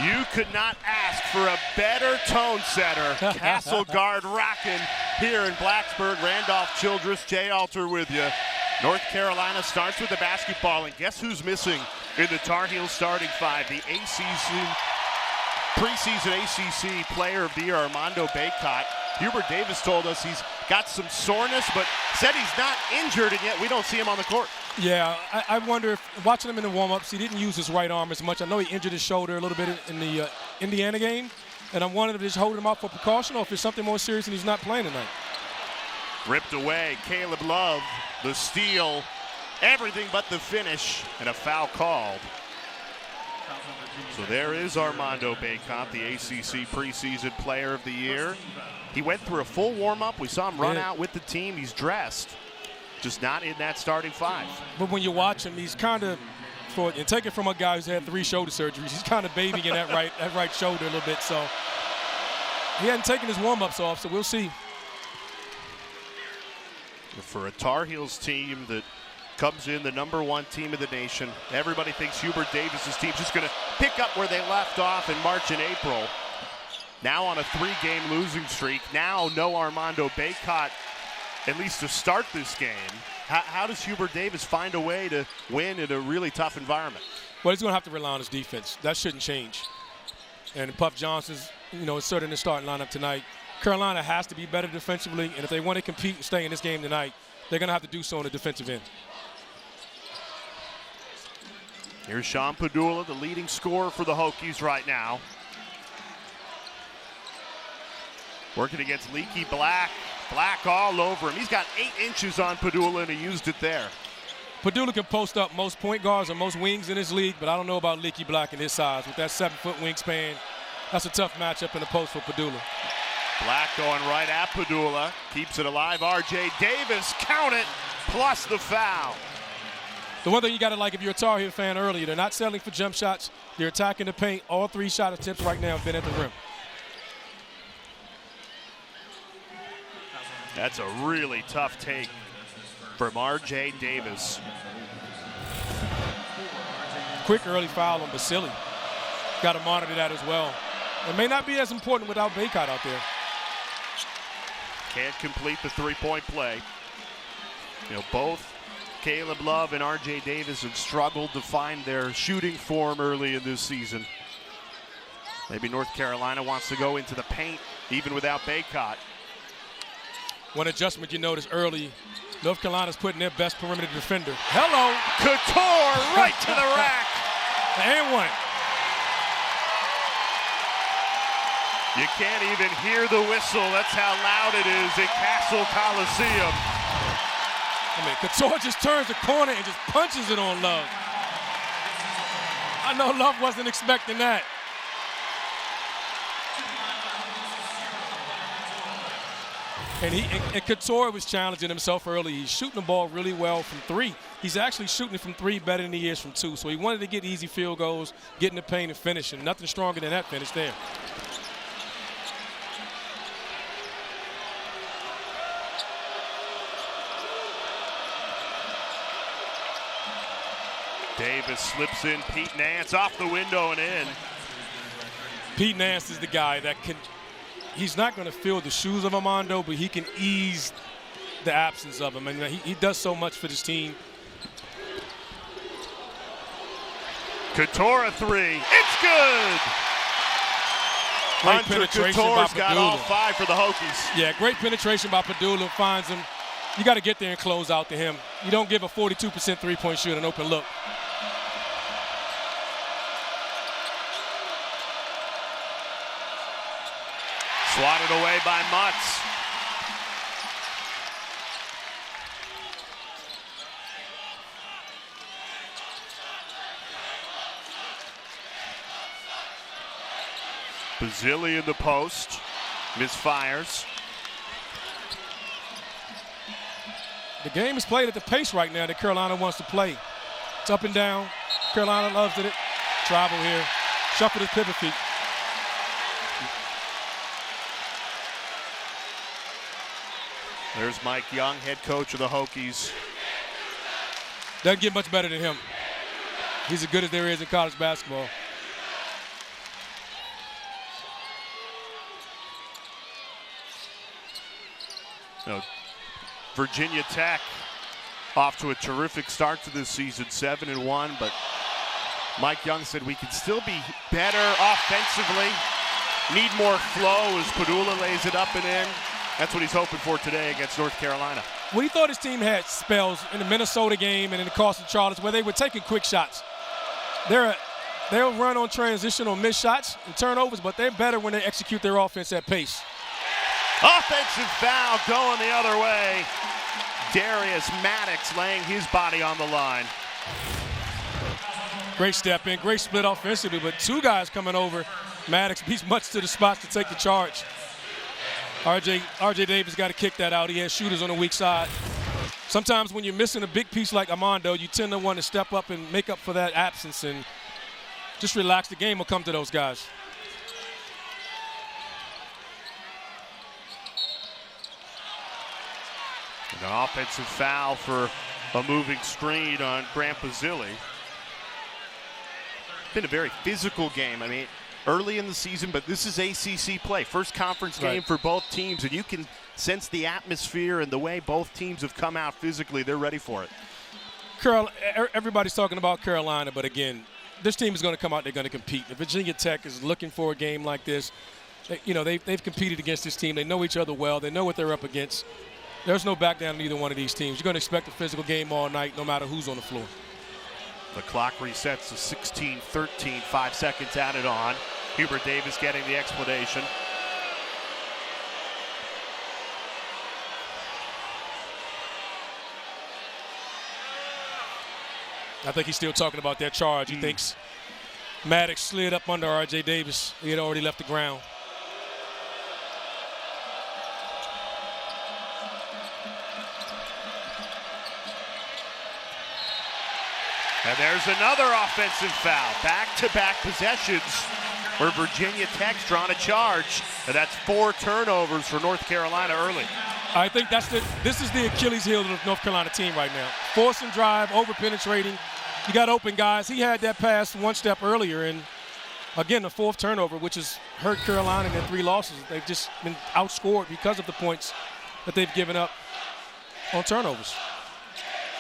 You could not ask for a better tone setter. Cassell guard rocking here in Blacksburg. Randolph Childress, Jay Alter with you. North Carolina starts with the basketball, and guess who's missing in the Tar Heels starting five? The preseason ACC Player of the Year, Armando Bacot. Hubert Davis told us he's got some soreness, but said he's not injured, and yet we don't see him on the court. Yeah, I wonder if, watching him in the warm-ups, he didn't use his right arm as much. I know he injured his shoulder a little bit in the Indiana game, and I'm wondering if they're just holding him out for precaution or if it's something more serious and he's not playing tonight. Ripped away, Caleb Love, the steal, everything but the finish, and a foul called. So there is Armando Bacot, the ACC preseason Player of the Year. He went through a full warm-up. We saw him run out with the team. He's dressed, just not in that starting five. But when you watch him, he's kind of, and take it from a guy who's had 3 shoulder surgeries, he's kind of babying that right shoulder a little bit. So he hadn't taken his warm-ups off, so we'll see. For a Tar Heels team that comes in the #1 team of the nation, everybody thinks Hubert Davis's team's just going to pick up where they left off in March and April. Now on a 3-game losing streak. Now no Armando Bacot, at least to start this game. How does Hubert Davis find a way to win in a really tough environment? Well, he's going to have to rely on his defense. That shouldn't change. And Puff Johnson's, inserted in the starting lineup tonight. Carolina has to be better defensively, and if they want to compete and stay in this game tonight, they're going to have to do so on the defensive end. Here's Sean Pedulla, the leading scorer for the Hokies right now. Working against Leaky Black. Black all over him. He's got 8 inches on Pedulla, and he used it there. Pedulla can post up most point guards or most wings in this league, but I don't know about Leaky Black and his size. With that 7-foot wingspan, that's a tough matchup in the post for Pedulla. Black going right at Pedulla. Keeps it alive. R.J. Davis, count it, plus the foul. The one thing you got to like if you're a Tar Heel fan earlier, they're not settling for jump shots. They're attacking the paint. All 3 shot attempts right now have been at the rim. That's a really tough take from R.J. Davis. Quick early foul on Basile. Got to monitor that as well. It may not be as important without Bacot out there. Can't complete the 3-point play. Both Caleb Love and R.J. Davis have struggled to find their shooting form early in this season. Maybe North Carolina wants to go into the paint even without Bacot. One adjustment you notice early, North Carolina's putting their best perimeter defender. Hello. Cattoor right to the rack. And one. You can't even hear the whistle. That's how loud it is at Cassell Coliseum. Cattoor just turns the corner and just punches it on Love. I know Love wasn't expecting that. And Cattoor was challenging himself early. He's shooting the ball really well from 3. He's actually shooting it from 3 better than he is from 2. So he wanted to get easy field goals, get in the paint and finish, and nothing stronger than that finish there. Davis slips in. Pete Nance off the window and in. Pete Nance is the guy that can, he's not going to fill the shoes of Armando, but he can ease the absence of him. And he does so much for this team. Cattoor 3. It's good! Great Hunter penetration Cattoor's by got Pedulla. all 5 for the Hokies. Yeah, great penetration by Pedulla. Finds him. You got to get there and close out to him. You don't give a 42% 3-point shooter an open look. Swatted away by Mutts. Basile in the post. Misfires. The game is played at the pace right now that Carolina wants to play. It's up and down. Carolina loves it. Travel here. Shuffle his pivot feet. There's Mike Young, head coach of the Hokies. Doesn't get much better than him. He's as good as there is in college basketball. You know, Virginia Tech off to a terrific start to this season, 7-1, but Mike Young said we can still be better offensively, need more flow as Pedulla lays it up and in. That's what he's hoping for today against North Carolina. Well, he thought his team had spells in the Minnesota game and in the Carson Charlotte where they were taking quick shots. They'll run on transition on missed shots and turnovers, but they're better when they execute their offense at pace. Offensive foul going the other way. Darius Maddox laying his body on the line. Great step in, great split offensively, but two guys coming over. Maddox beats Mutts to the spots to take the charge. RJ Davis got to kick that out. He has shooters on the weak side. Sometimes when you're missing a big piece like Armando, you tend to want to step up and make up for that absence and just relax. The game will come to those guys. An offensive foul for a moving screen on Grant Basile. Been a very physical game. I mean, early in the season, but this is ACC play. First conference game for both teams, and you can sense the atmosphere and the way both teams have come out physically. They're ready for it. Everybody's talking about Carolina, but again, this team is going to come out, they're going to compete. If Virginia Tech is looking for a game like this, they've competed against this team. They know each other well. They know what they're up against. There's no back down in either one of these teams. You're going to expect a physical game all night, no matter who's on the floor. The clock resets to 16-13, 5 seconds added on. Hubert Davis getting the explanation. I think he's still talking about that charge. He thinks Maddox slid up under R.J. Davis. He had already left the ground. And there's another offensive foul. Back-to-back possessions where Virginia Tech's drawn a charge. And that's 4 turnovers for North Carolina early. I think this is the Achilles heel of the North Carolina team right now. Force and drive, over-penetrating. You got open guys. He had that pass one step earlier, and again, the 4th turnover, which has hurt Carolina in their 3 losses. They've just been outscored because of the points that they've given up on turnovers.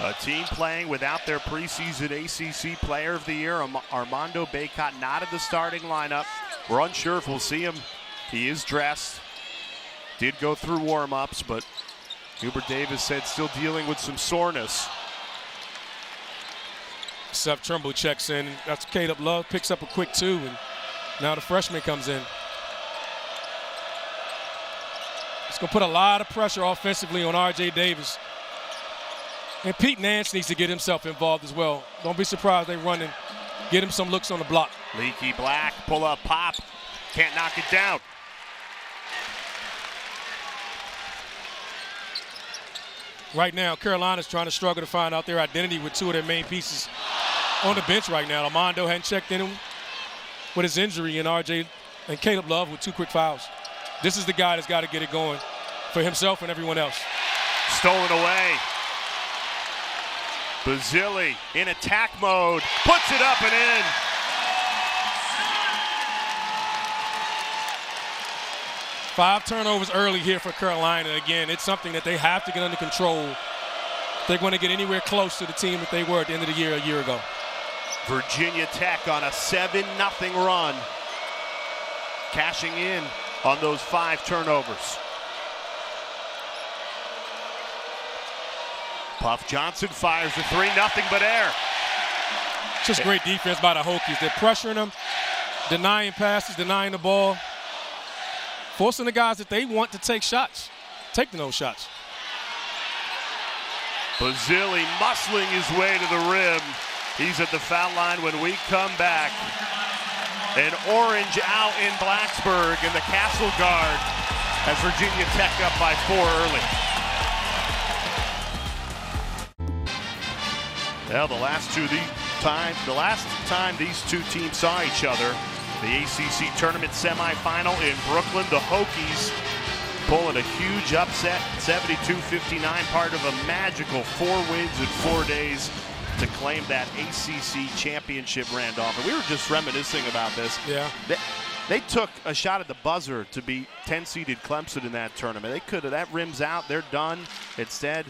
A team playing without their preseason ACC Player of the Year, Armando Bacot, not in the starting lineup. We're unsure if we'll see him. He is dressed. Did go through warm-ups, but Hubert Davis said still dealing with some soreness. Seth Trimble checks in. That's Caleb Love, picks up a quick 2, and now the freshman comes in. It's going to put a lot of pressure offensively on R.J. Davis. And Pete Nance needs to get himself involved as well. Don't be surprised they run and get him some looks on the block. Leaky Black, pull up, pop. Can't knock it down. Right now, Carolina's trying to struggle to find out their identity with 2 of their main pieces on the bench right now. Armando hadn't checked in with his injury, and RJ and Caleb Love with 2 quick fouls. This is the guy that's got to get it going for himself and everyone else. Stolen away. Basile in attack mode, puts it up and in. Five turnovers early here for Carolina. Again, it's something that they have to get under control if they're going to get anywhere close to the team that they were at the end of the year a year ago. Virginia Tech on a 7-0 run, cashing in on those 5 turnovers. Puff Johnson fires the 3-0 but air. Just great defense by the Hokies. They're pressuring them, denying passes, denying the ball, forcing the guys that they want to take shots, taking those shots. Basile muscling his way to the rim. He's at the foul line when we come back. An orange out in Blacksburg, and the Cassell guard has Virginia Tech up by 4 early. Well, the last time these 2 teams saw each other, the ACC tournament semifinal in Brooklyn, the Hokies pulling a huge upset, 72-59, part of a magical 4 wins in 4 days to claim that ACC championship, Randolph. And we were just reminiscing about this. Yeah. They took a shot at the buzzer to beat 10-seeded Clemson in that tournament. They could have, that rim's out, they're done. Instead,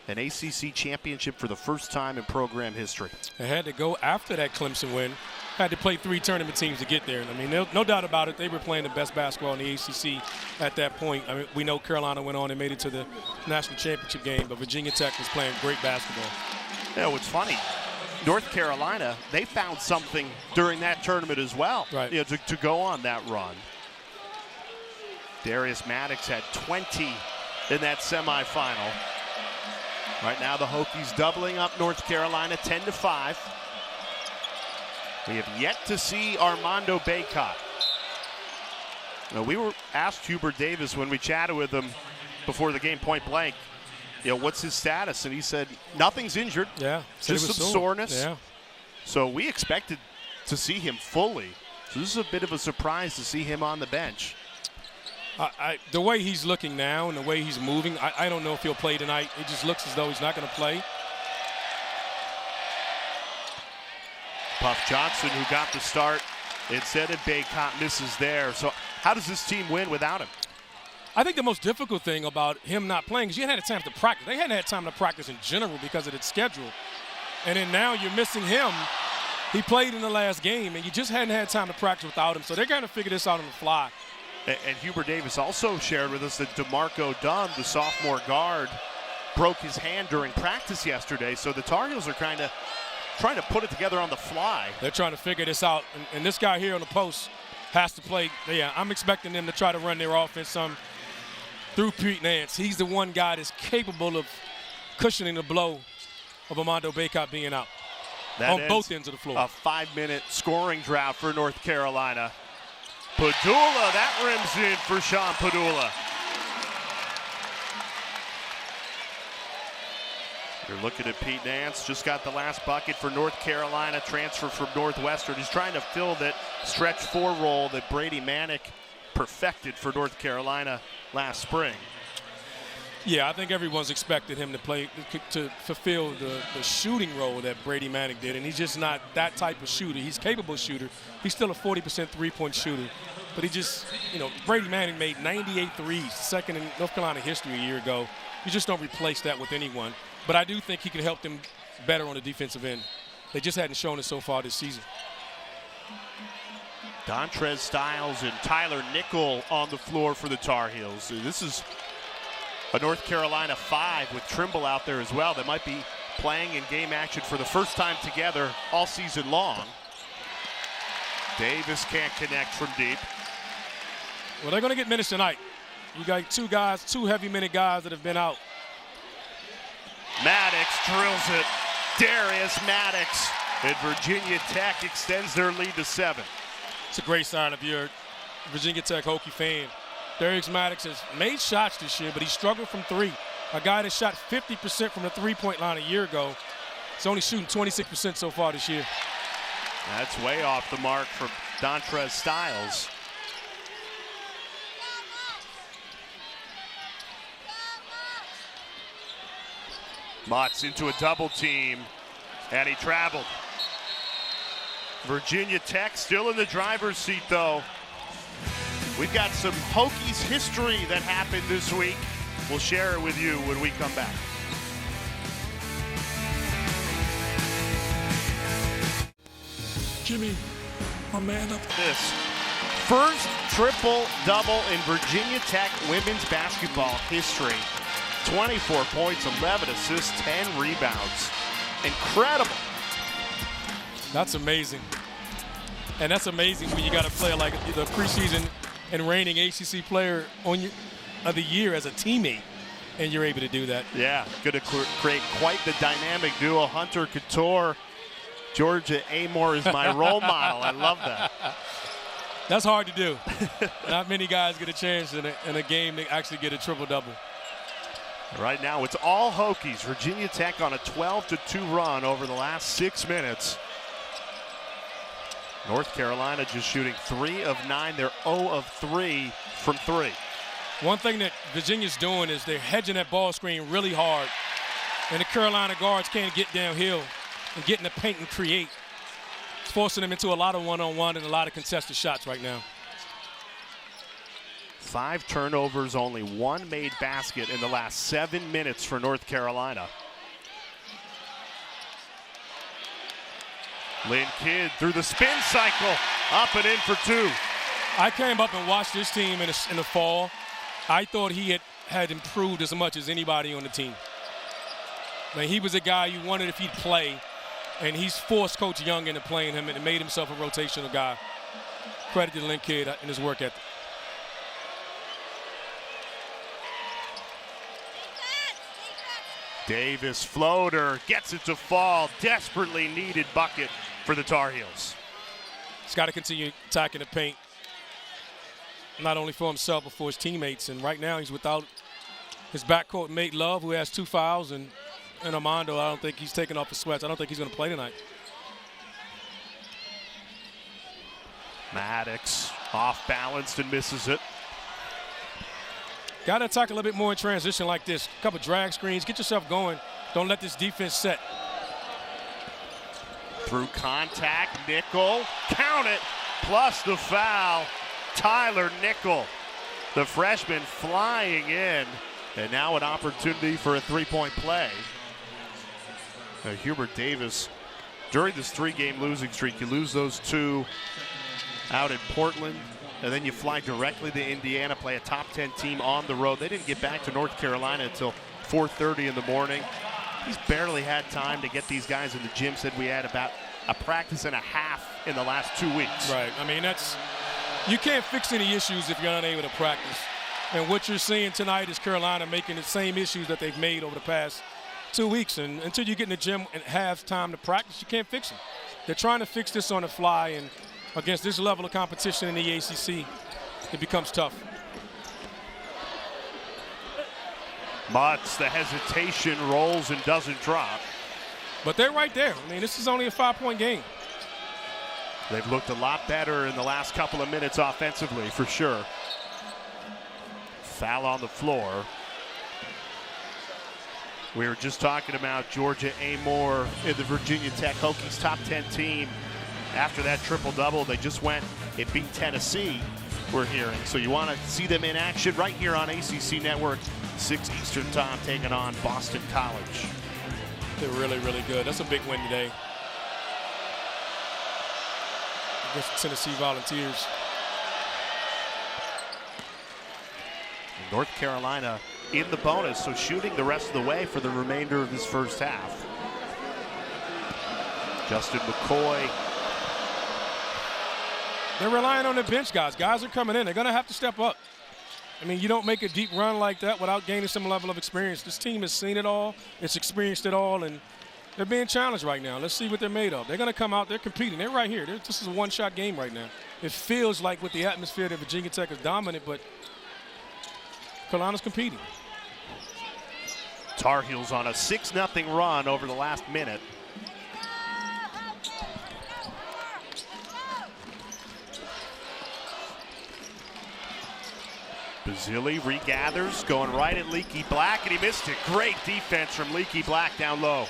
an ACC championship for the first time in program history. They had to go after that Clemson win. Had to play 3 tournament teams to get there. I mean, no doubt about it, they were playing the best basketball in the ACC at that point. I mean, we know Carolina went on and made it to the national championship game, but Virginia Tech was playing great basketball. Yeah, what's funny, North Carolina, they found something during that tournament as well, right? You know, to go on that run. Darius Maddox had 20 in that semifinal. Right now, the Hokies doubling up North Carolina 10-5. We have yet to see Armando Bacot. Now, we were asked Hubert Davis when we chatted with him before the game point blank, you know, what's his status? And he said, nothing's injured. Yeah. Just some soreness. Yeah. So we expected to see him fully. So this is a bit of a surprise to see him on the bench. The way he's looking now and the way he's moving, I don't know if he'll play tonight. It just looks as though he's not going to play. Puff Johnson, who got the start, instead of Bacot, misses there. So how does this team win without him? I think the most difficult thing about him not playing is you hadn't had time to practice. They hadn't had time to practice in general because of its schedule. And then now you're missing him. He played in the last game, and you just hadn't had time to practice without him. So they're going to figure this out on the fly. And Hubert Davis also shared with us that DeMarco Dunn, the sophomore guard, broke his hand during practice yesterday. So the Tar Heels are kind of trying to put it together on the fly. They're trying to figure this out. And this guy here on the post has to play. Yeah, I'm expecting them to try to run their offense through Pete Nance. He's the one guy that's capable of cushioning the blow of Armando Bacot being out on both ends of the floor. A 5-minute scoring drought for North Carolina. Pedulla, that rims in for Sean Pedulla. You're looking at Pete Nance, just got the last bucket for North Carolina, transfer from Northwestern. He's trying to fill that stretch 4 role that Brady Manick perfected for North Carolina last spring. Yeah, I think everyone's expected him to play, to fulfill the shooting role that Brady Manick did, and he's just not that type of shooter. He's a capable shooter. He's still a 40% three-point shooter. But he just, you know, Brady Manick made 98 threes, second in North Carolina history a year ago. You just don't replace that with anyone. But I do think he can help them better on the defensive end. They just hadn't shown it so far this season. Dontrez Styles and Tyler Nickel on the floor for the Tar Heels. This is a North Carolina 5 with Trimble out there as well. They might be playing in game action for the first time together all season long. Davis can't connect from deep. Well, they're going to get minutes tonight. You got two heavy-minute guys that have been out. Maddox drills it. Darius Maddox. And Virginia Tech extends their lead to 7. It's a great sign if you're a Virginia Tech Hokie fan. Darius Maddox has made shots this year, but he struggled from 3. A guy that shot 50% from the three-point line a year ago. He's only shooting 26% so far this year. That's way off the mark from Dontrez Styles. Mutts into a double team, and he traveled. Virginia Tech still in the driver's seat, though. We've got some Hokies history that happened this week. We'll share it with you when we come back. Jimmy, my man up. This first triple-double in Virginia Tech women's basketball history. 24 points, 11 assists, 10 rebounds. Incredible. That's amazing. And that's amazing when you got a player like the preseason and reigning ACC player of the year as a teammate, and you're able to do that. Yeah, going to create quite the dynamic duo. Hunter Cattoor, Georgia Amore is my role model. I love that. That's hard to do. Not many guys get a chance in a game to actually get a triple-double. Right now, it's all Hokies. Virginia Tech on a 12-2 run over the last 6 minutes. North Carolina just shooting 3 of 9. They're 0 of 3 from 3. One thing that Virginia's doing is they're hedging that ball screen really hard. And the Carolina guards can't get downhill and get in the paint and create. It's forcing them into a lot of one-on-one and a lot of contested shots right now. 5 turnovers, only 1 made basket in the last 7 minutes for North Carolina. Lynn Kidd through the spin cycle, up and in for 2. I came up and watched this team in the fall. I thought he had improved as much as anybody on the team. Like, he was a guy you wondered if he'd play, and he's forced Coach Young into playing him and made himself a rotational guy. Credit to Lynn Kidd and his work ethic. Davis floater, gets it to fall. Desperately needed bucket for the Tar Heels. He's got to continue attacking the paint, not only for himself but for his teammates. And right now he's without his backcourt mate Love, who has 2 fouls, and Armando, I don't think he's taking off his sweats. I don't think he's going to play tonight. Maddox off balanced and misses it. Got to attack a little bit more in transition like this. A couple drag screens, get yourself going. Don't let this defense set. Through contact, Nickel, count it, plus the foul. Tyler Nickel, the freshman, flying in, and now an opportunity for a 3-point play. Hubert Davis, during this 3-game losing streak, you lose those 2 out in Portland, and then you fly directly to Indiana, play a top 10 team on the road. They didn't get back to North Carolina until 4:30 in the morning. He's barely had time to get these guys in the gym. Said we had about a practice and a half in the last 2 weeks. Right. I mean, you can't fix any issues if you're unable to practice. And what you're seeing tonight is Carolina making the same issues that they've made over the past 2 weeks. And until you get in the gym and have time to practice, you can't fix them. They're trying to fix this on the fly, and against this level of competition in the ACC, it becomes tough. Mutts, the hesitation, rolls and doesn't drop. But they're right there. I mean, this is only a 5-point game. They've looked a lot better in the last couple of minutes offensively, for sure. Foul on the floor. We were just talking about Georgia Amore in the Virginia Tech Hokies top 10 team. After that triple-double, they just went and beat Tennessee, we're hearing. So you want to see them in action right here on ACC Network, 6 Eastern time, taking on Boston College. They're really, really good. That's a big win today against the Tennessee Volunteers. North Carolina in the bonus, so shooting the rest of the way for the remainder of this first half. Justin McCoy. They're relying on the bench guys. Guys are coming in. They're going to have to step up. I mean, you don't make a deep run like that without gaining some level of experience. This team has seen it all. It's experienced it all, and they're being challenged right now. Let's see what they're made of. They're going to come out. They're competing. They're right here. This is a one-shot game right now. It feels like with the atmosphere that Virginia Tech is dominant, but Carolina's competing. Tar Heels on a 6-0 run over the last minute. Basile regathers, going right at Leaky Black, and he missed it. Great defense from Leaky Black down low.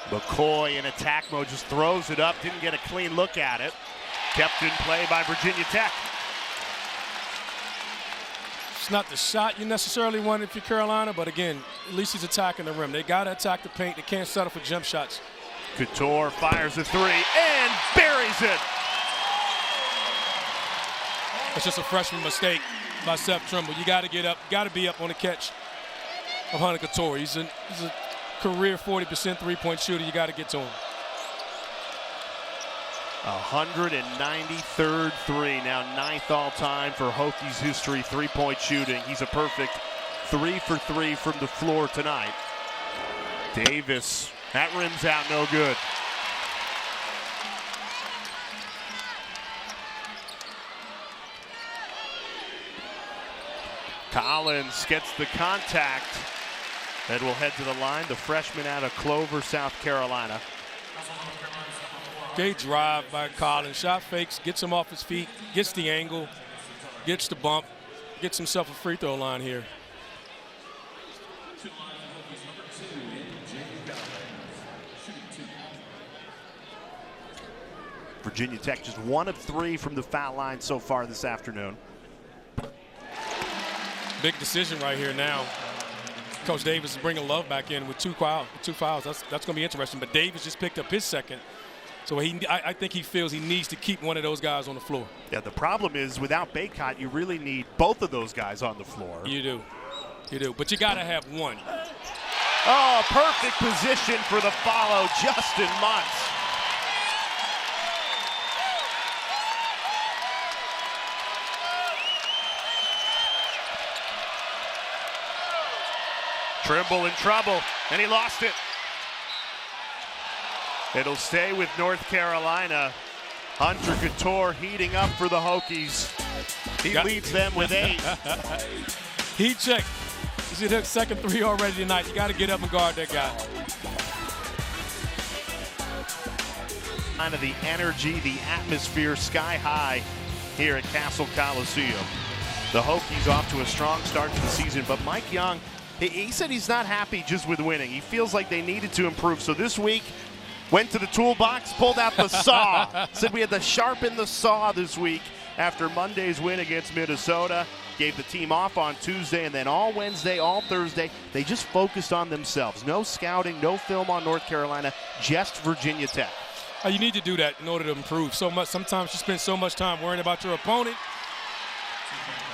McCoy in attack mode just throws it up, didn't get a clean look at it. Kept in play by Virginia Tech. It's not the shot you necessarily want if you're Carolina, but again, at least he's attacking the rim. They got to attack the paint. They can't settle for jump shots. Cattoor fires a 3 and buries it. It's just a freshman mistake by Seth Trimble. You got to get up, got to be up on the catch of Hunter Cattoor. He's a career 40% three-point shooter. You got to get to him. 193rd 3, now 9th all-time for Hokies history three-point shooting. He's a perfect 3 for 3 from the floor tonight. Davis, that rim's out, no good. Collins gets the contact and will head to the line, the freshman out of Clover, South Carolina. Great drive by Collins. Shot fakes, gets him off his feet, gets the angle, gets the bump, gets himself a free throw line here. Virginia Tech just 1 of 3 from the foul line so far this afternoon. Big decision right here now. Coach Davis is bringing Love back in with two fouls. That's going to be interesting. But Davis just picked up his second. So I think he feels he needs to keep one of those guys on the floor. Yeah, the problem is without Baycott, you really need both of those guys on the floor. You do. But you got to have one. Oh, perfect position for the follow, Justyn Mutts. Trimble in trouble, and he lost it. It'll stay with North Carolina. Hunter Cattoor heating up for the Hokies. He leads them with 8. Heat check. You see that second 3 already tonight. You got to get up and guard that guy. Kind of the energy, the atmosphere sky high here at Cassell Coliseum. The Hokies off to a strong start to the season, but Mike Young, he said he's not happy just with winning. He feels like they needed to improve. So this week, went to the toolbox, pulled out the saw. Said we had to sharpen the saw this week after Monday's win against Minnesota. Gave the team off on Tuesday, and then all Wednesday, all Thursday, they just focused on themselves. No scouting, no film on North Carolina, just Virginia Tech. You need to do that in order to improve so much. Sometimes you spend so much time worrying about your opponent.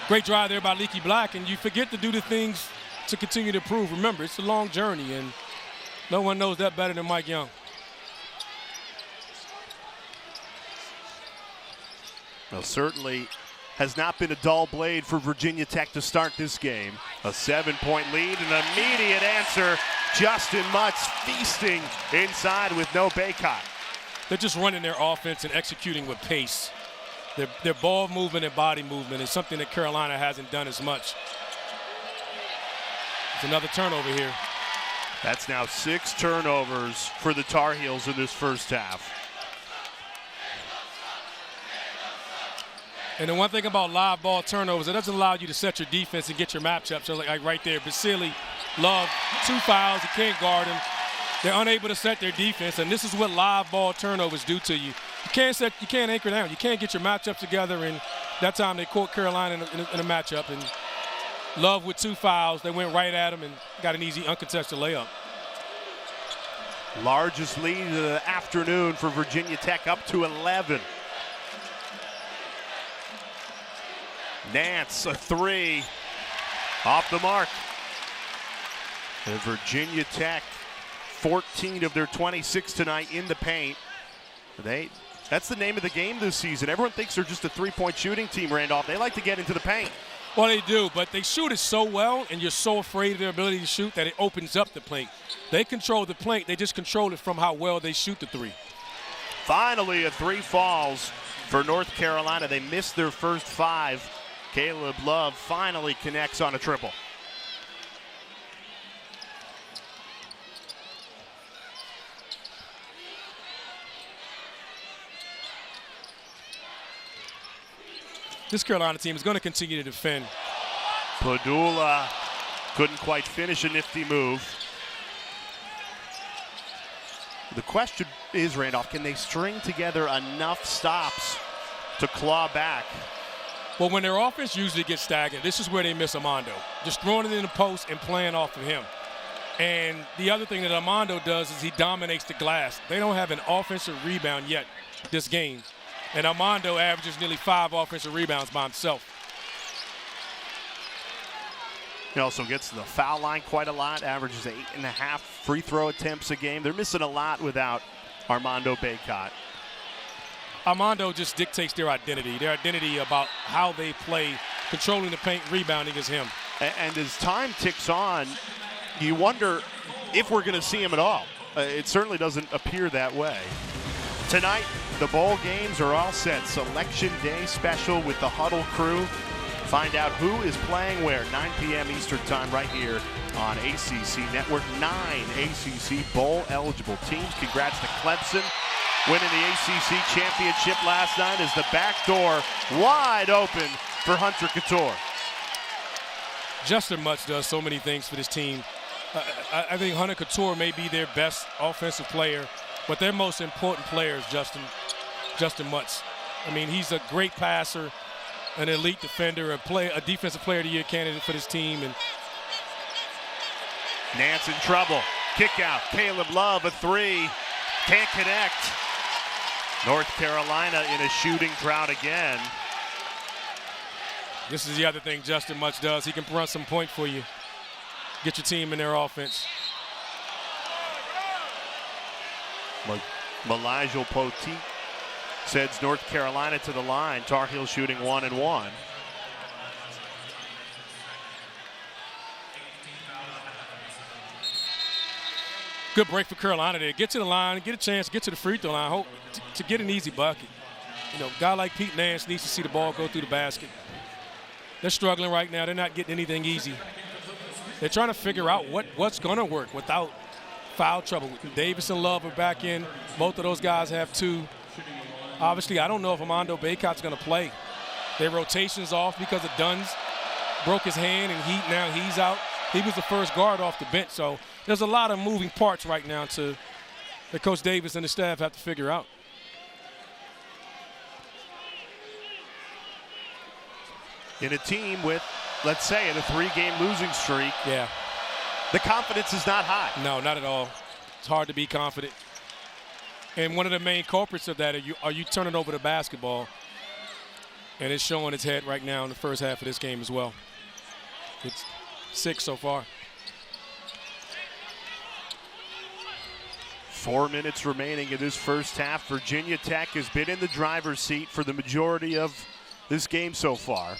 Great drive there by Leaky Black, and you forget to do the things to continue to improve. Remember, it's a long journey, and no one knows that better than Mike Young. Well, certainly has not been a dull blade for Virginia Tech to start this game. A 7-point lead, an immediate answer. Justyn Mutts feasting inside with no Baycott. They're just running their offense and executing with pace. Their ball movement and body movement is something that Carolina hasn't done as much. It's another turnover here. That's now 6 turnovers for the Tar Heels in this first half. And the one thing about live ball turnovers, it doesn't allow you to set your defense and get your matchup. So like right there, Basile, Love, 2 fouls, you can't guard him. They're unable to set their defense, and this is what live ball turnovers do to you. You can't anchor down. You can't get your matchups together, and that time they caught Carolina in a matchup. And Love with 2 fouls, they went right at him and got an easy uncontested layup. Largest lead of the afternoon for Virginia Tech, up to 11. Nance, a 3, off the mark. And Virginia Tech, 14 of their 26 tonight in the paint. That's the name of the game this season. Everyone thinks they're just a 3-point shooting team, Randolph. They like to get into the paint. Well, they do, but they shoot it so well, and you're so afraid of their ability to shoot that it opens up the paint. They control the paint. They just control it from how well they shoot the 3. Finally, a 3 falls for North Carolina. They missed their first 5. Caleb Love finally connects on a triple. This Carolina team is going to continue to defend. Pedulla couldn't quite finish a nifty move. The question is, Randolph, can they string together enough stops to claw back? Well, when their offense usually gets stagnant, this is where they miss Armando. Just throwing it in the post and playing off of him. And the other thing that Armando does is he dominates the glass. They don't have an offensive rebound yet this game. And Armando averages nearly 5 offensive rebounds by himself. He also gets to the foul line quite a lot, averages 8.5 free throw attempts a game. They're missing a lot without Armando Baycott. Armando just dictates their identity about how they play, controlling the paint, rebounding is him. And as time ticks on, you wonder if we're going to see him at all. It certainly doesn't appear that way. Tonight, the bowl games are all set. Selection Day special with the Huddle crew. Find out who is playing where, 9 p.m. Eastern time right here on ACC Network. 9 ACC bowl-eligible teams. Congrats to Clemson winning the ACC championship last night as the back door wide open for Hunter Cattoor. Justyn Mutts does so many things for this team. I think Hunter Cattoor may be their best offensive player, but their most important player is Justyn Mutts. I mean, he's a great passer, an elite defender, a defensive player of the year candidate for this team. And Nance in trouble. Kick out. Caleb Love, a three. Can't connect. North Carolina in a shooting drought again. This is the other thing Justyn Mutts does. He can run some point for you. Get your team in their offense. Elijah Poteet sends North Carolina to the line. Tar Heels shooting 1-1. Good break for Carolina there. Get to the line, get a chance, get to the free throw line, hope to get an easy bucket. You know, a guy like Pete Nance needs to see the ball go through the basket. They're struggling right now. They're not getting anything easy. They're trying to figure out what's going to work without foul trouble. Davis and Love are back in. Both of those guys have two. Obviously, I don't know if Armando Bacot's going to play. Their rotation's off because of Duns broke his hand, and now he's out. He was the first guard off the bench, so there's a lot of moving parts right now that Coach Davis and the staff have to figure out. In a team with, let's say, in a 3-game losing streak, yeah, the confidence is not high. No, not at all. It's hard to be confident. And one of the main culprits of that are you turning over the basketball, and it's showing its head right now in the first half of this game as well. It's 6 so far. 4 minutes remaining in this first half. Virginia Tech has been in the driver's seat for the majority of this game so far.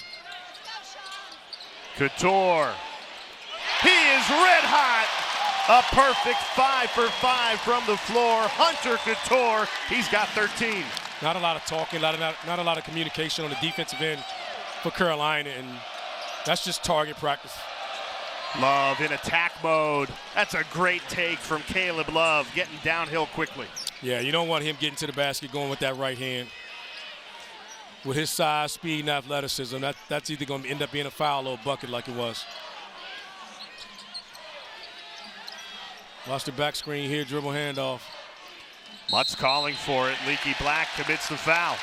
Cattoor. He is red hot. A perfect 5 for 5 from the floor. Hunter Cattoor, he's got 13. Not a lot of talking, not a lot of communication on the defensive end for Carolina, and that's just target practice. Love in attack mode. That's a great take from Caleb Love, getting downhill quickly. Yeah, you don't want him getting to the basket going with that right hand. With his size, speed, and athleticism, that's either going to end up being a foul or a bucket like it was. Watch the back screen here, dribble handoff. Mutts calling for it. Leaky Black commits the foul.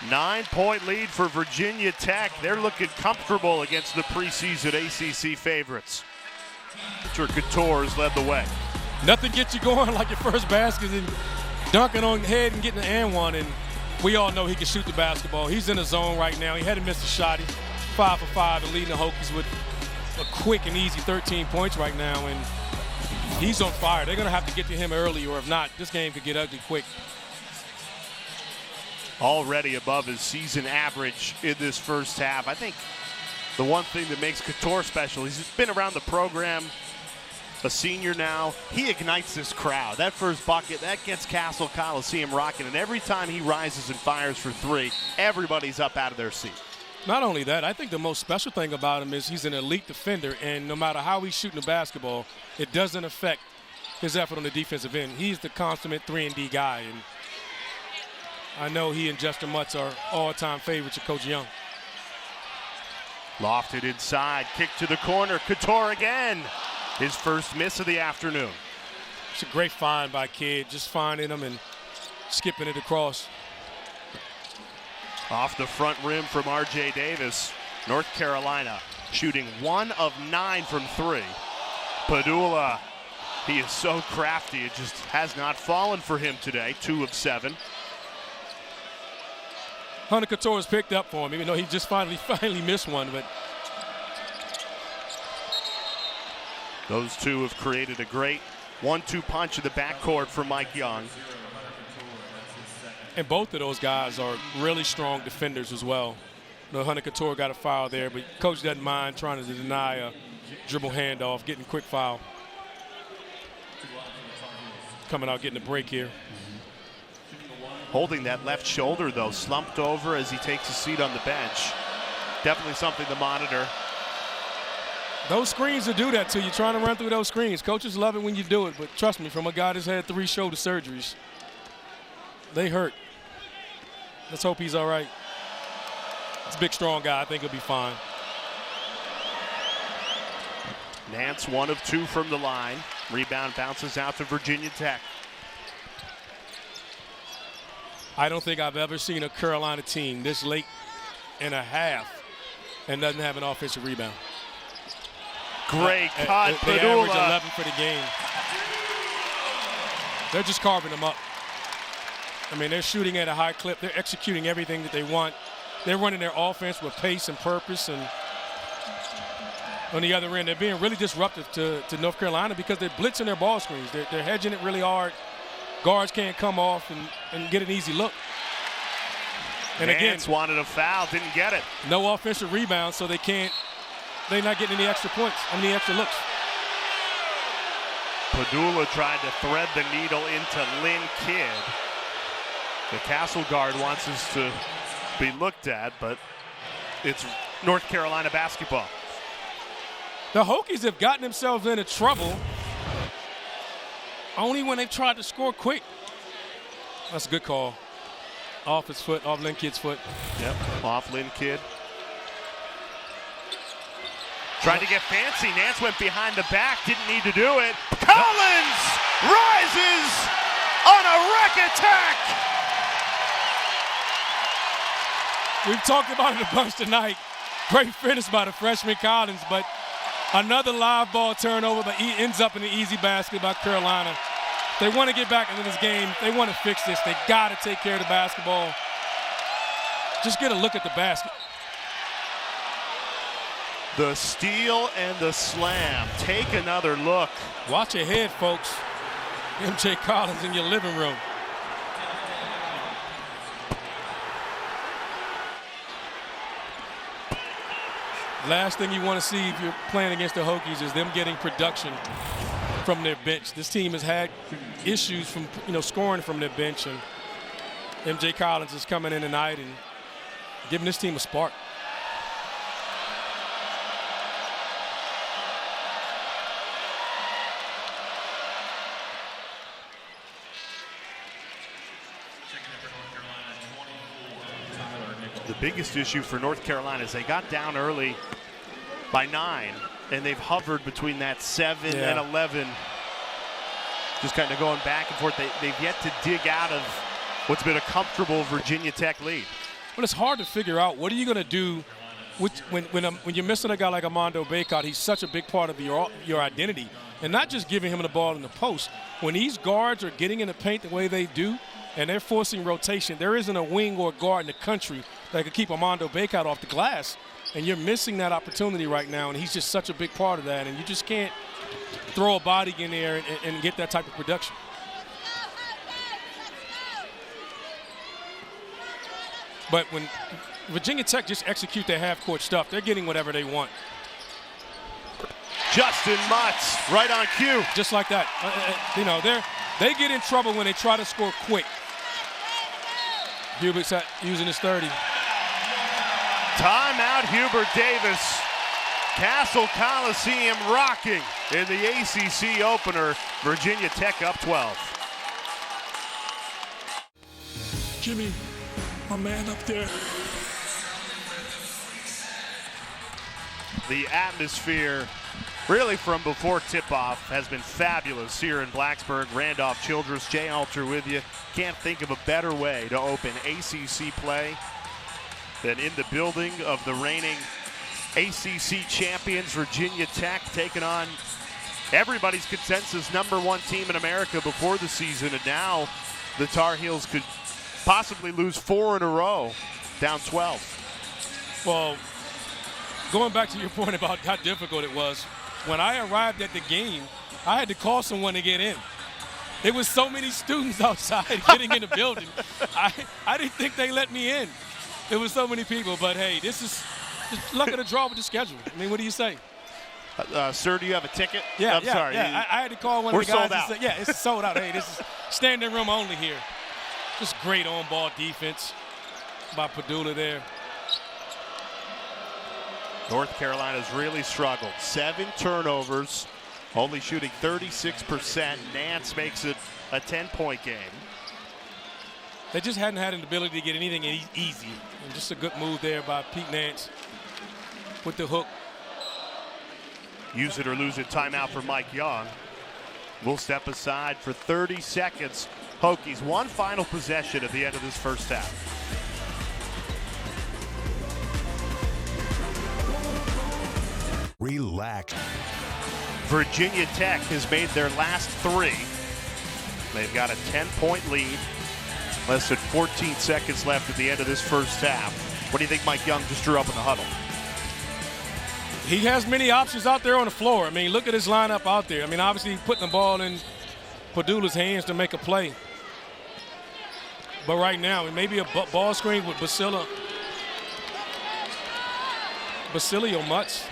9-point lead for Virginia Tech. They're looking comfortable against the preseason ACC favorites. Cattoor has led the way. Nothing gets you going like your first basket and dunking on your head and getting an and one. And we all know he can shoot the basketball. He's in the zone right now. He hadn't missed a shot. He's 5 for 5 and leading the Hokies with a quick and easy 13 points right now. And he's on fire. They're going to have to get to him early, or if not, this game could get ugly quick. Already above his season average in this first half. I think the one thing that makes Cattoor special, he's been around the program, a senior now. He ignites this crowd. That first bucket, that gets Cassell Coliseum rocking, and every time he rises and fires for 3, everybody's up out of their seat. Not only that, I think the most special thing about him is he's an elite defender, and no matter how he's shooting the basketball, it doesn't affect his effort on the defensive end. He's the consummate 3-and-D guy, and I know he and Justyn Mutts are all-time favorites of Coach Young. Lofted inside, kick to the corner. Cattoor again. His first miss of the afternoon. It's a great find by Kidd, just finding him and skipping it across. Off the front rim from R.J. Davis. North Carolina shooting 1 of 9 from 3. Pedulla, he is so crafty. It just has not fallen for him today. 2 of 7. Hunter Cattoor has picked up for him, even though he just finally missed one. But those two have created a great 1-2 punch in the backcourt for Mike Young. And both of those guys are really strong defenders as well. You know, Hunter Cattoor got a foul there, but coach doesn't mind trying to deny a dribble handoff, getting quick foul. Coming out, getting a break here. Holding that left shoulder, though, slumped over as he takes a seat on the bench. Definitely something to monitor. Those screens will do that to you, trying to run through those screens. Coaches love it when you do it, but trust me, from a guy that's had 3 shoulder surgeries, they hurt. Let's hope he's all right. He's a big, strong guy. I think he'll be fine. Nance 1 of 2 from the line. Rebound bounces out to Virginia Tech. I don't think I've ever seen a Carolina team this late in a half and doesn't have an offensive rebound. Great cut, They Pedulla. average 11 for the game. They're just carving them up. I mean, they're shooting at a high clip. They're executing everything that they want. They're running their offense with pace and purpose. And on the other end, they're being really disruptive to North Carolina because they're blitzing their ball screens. They're hedging it really hard. Guards can't come off and get an easy look. And Nance again, wanted a foul, didn't get it. no offensive rebound, so they're not getting any extra points, any extra looks. Pedulla tried to thread the needle into Lynn Kidd. The Cassell guard wants us to be looked at, but it's North Carolina basketball. The Hokies have gotten themselves into trouble only when they've tried to score quick. That's a good call. Off his foot, off Lynn Kidd's foot. Yep, off Lynn Kidd. Tried to get fancy. Nance went behind the back, didn't need to do it. Collins rises on a wreck attack. We've talked about it a bunch tonight. Great finish by the freshman Collins, but another live ball turnover, but he ends up in an easy basket by Carolina. They want to get back into this game. They want to fix this. They got to take care of the basketball. Just get a look at the basket. The steal and the slam. Take another look. Watch your head, folks. MJ Collins in your living room. Last thing you want to see if you're playing against the Hokies is them getting production from their bench. This team has had issues from scoring from their bench, and MJ Collins is coming in tonight and giving this team a spark. The biggest issue for North Carolina is they got down early by 9, and they've hovered between that 7 and 11. Just kind of going back and forth. They've yet to dig out of what's been a comfortable Virginia Tech lead. But it's hard to figure out what are you going to do when you're missing a guy like Armando Bacot. He's such a big part of your identity, and not just giving him the ball in the post. When these guards are getting in the paint the way they do, and they're forcing rotation, there isn't a wing or a guard in the country that could keep Armando Bacot off the glass, and you're missing that opportunity right now, and he's just such a big part of that, and you just can't throw a body in there and get that type of production. But when Virginia Tech just execute their half-court stuff, they're getting whatever they want. Justyn Mutts, right on cue. Just like that. They get in trouble when they try to score quick. Hubert's using his 30. Timeout, Hubert Davis. Cassell Coliseum rocking in the ACC opener. Virginia Tech up 12. Jimmy, my man up there. The atmosphere, really from before tip-off, has been fabulous here in Blacksburg. Randolph Childress, Jay Alter with you. Can't think of a better way to open ACC play than in the building of the reigning ACC champions, Virginia Tech, taking on everybody's consensus #1 team in America before the season. And now the Tar Heels could possibly lose 4 in a row, down 12. Well, going back to your point about how difficult it was, when I arrived at the game, I had to call someone to get in. There was so many students outside getting in the building. I didn't think they let me in. There was so many people, but hey, this is just luck of the draw with the schedule. I mean, what do you say? Sir, do you have a ticket? Yeah, I'm sorry. Yeah. I had to call one of the guys. We're sold out. And say, yeah, it's sold out. Hey, this is standing room only here. Just great on-ball defense by Pedulla there. North Carolina's really struggled. 7 turnovers, only shooting 36%. Nance makes it a 10-point game. They just hadn't had an ability to get anything easy. And just a good move there by Pete Nance with the hook. use it or lose it timeout for Mike Young. We'll step aside for 30 seconds. Hokies, one final possession at the end of this first half. Relax. Virginia Tech has made their last 3. They've got a 10-point lead. Less than 14 seconds left at the end of this first half. What do you think Mike Young just drew up in the huddle? He has many options out there on the floor. I mean, look at his lineup out there. I mean, obviously putting the ball in Pedulla's hands to make a play. But right now, it may be a ball screen with Basilio Mutts.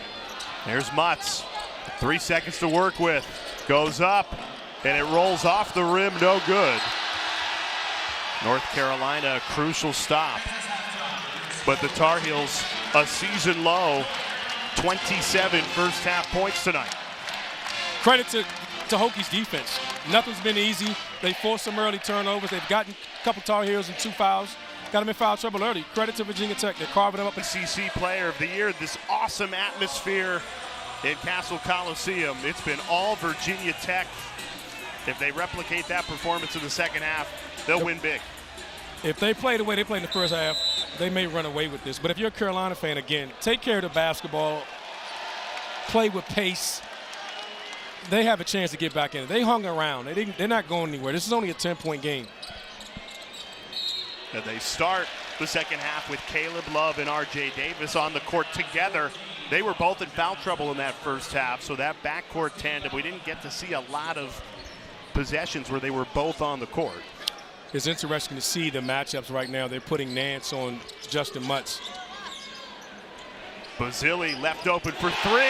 There's Mutts. 3 seconds to work with. Goes up, and it rolls off the rim, no good. North Carolina, a crucial stop. But the Tar Heels, a season low, 27 first half points tonight. Credit to Hokies defense. Nothing's been easy. They forced some early turnovers. They've gotten a couple Tar Heels and 2 fouls. Got them in foul trouble early. Credit to Virginia Tech. They're carving them up. ACC Player of the Year, this awesome atmosphere in Cassell Coliseum. It's been all Virginia Tech. If they replicate that performance in the second half, they'll win big. If they play the way they played in the first half, they may run away with this. But if you're a Carolina fan, again, take care of the basketball, play with pace. They have a chance to get back in it. They hung around. They're not going anywhere. This is only a 10-point game. And they start the second half with Caleb Love and R.J. Davis on the court together. They were both in foul trouble in that first half, so that backcourt tandem, we didn't get to see a lot of possessions where they were both on the court. It's interesting to see the matchups right now. They're putting Nance on Justyn Mutts. Basile left open for 3.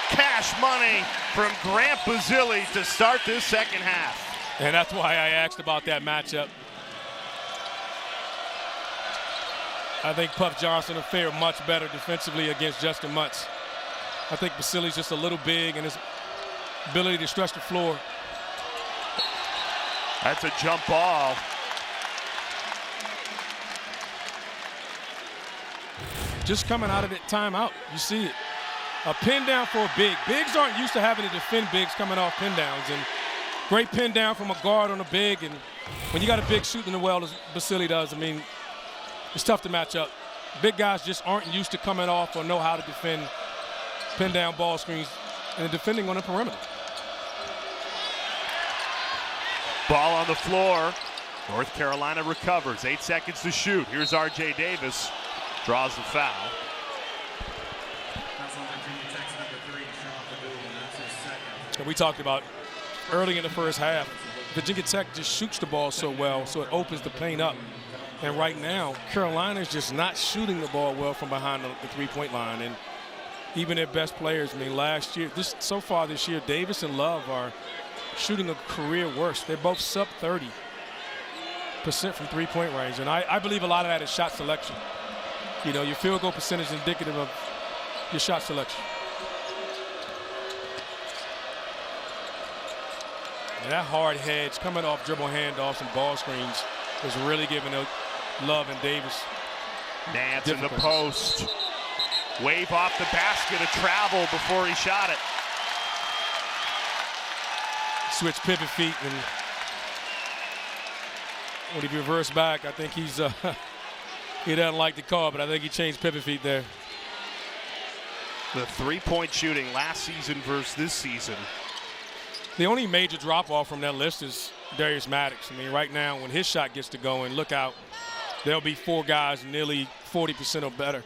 Cash money from Grant Basile to start this second half. And that's why I asked about that matchup. I think Puff Johnson will fare much better defensively against Justyn Mutts. I think Basile's just a little big and his ability to stretch the floor. That's a jump ball. Just coming out of it, timeout. You see it. A pin down for a big. Bigs aren't used to having to defend bigs coming off pin downs. And great pin down from a guard on a big. And when you got a big shooting the well as Basile does, I mean, it's tough to match up. Big guys just aren't used to coming off or know how to defend pin down ball screens and defending on the perimeter. Ball on the floor. North Carolina recovers. 8 seconds to shoot. Here's R.J. Davis. Draws the foul. And we talked about early in the first half, Virginia Tech just shoots the ball so well, so it opens the paint up. And right now, Carolina's just not shooting the ball well from behind the three-point line. And even their best players, I mean, last year, so far this year, Davis and Love are shooting a career worst. They're both sub 30% from three-point range. And I believe a lot of that is shot selection. You know, your field goal percentage is indicative of your shot selection. And that hard hedge coming off dribble handoffs and ball screens is really giving Love and Davis. Nance in the post. Wave off the basket, a travel before he shot it. Switch pivot feet, and when he reversed back, I think he's he doesn't like the call, but I think he changed pivot feet there. The three-point shooting last season versus this season. The only major drop-off from that list is Darius Maddox. I mean, right now, when his shot gets to going, look out. There'll be 4 guys nearly 40% or better.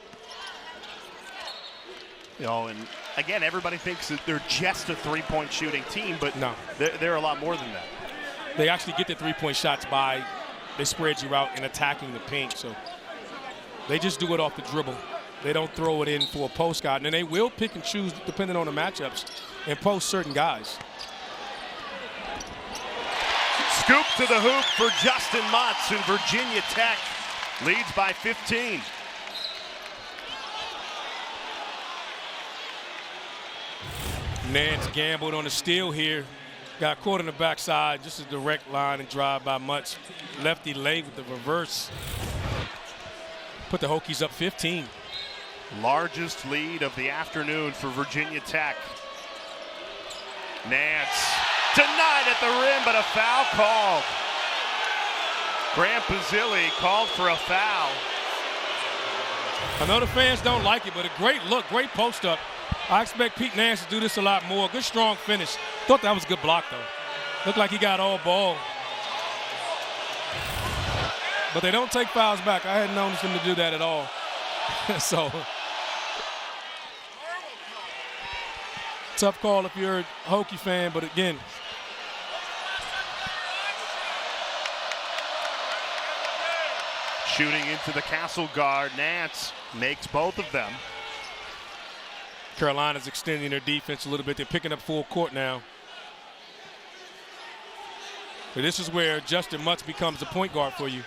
You know, and again, everybody thinks that they're just a three-point shooting team, but no, they're a lot more than that. They actually get the three-point shots by they spread you out and attacking the paint. So they just do it off the dribble. They don't throw it in for a post guy, and they will pick and choose depending on the matchups and post certain guys. Scoop to the hoop for Justyn Mutts, and Virginia Tech leads by 15. Nance gambled on the steal here. Got caught on the backside. Just a direct line and drive by Mutts. Lefty late with the reverse. Put the Hokies up 15. Largest lead of the afternoon for Virginia Tech. Nance denied at the rim, but a foul called. Grant Basile called for a foul. I know the fans don't like it, but a great look, great post up. I expect Pete Nance to do this a lot more. Good, strong finish. Thought that was a good block, though. Looked like he got all ball. But they don't take fouls back. I hadn't noticed them to do that at all. So, tough call if you're a Hokie fan, but again, shooting into the Cassell guard, Nance makes both of them. Carolina's extending their defense a little bit. They're picking up full court now. So this is where Justyn Mutts becomes a point guard for you.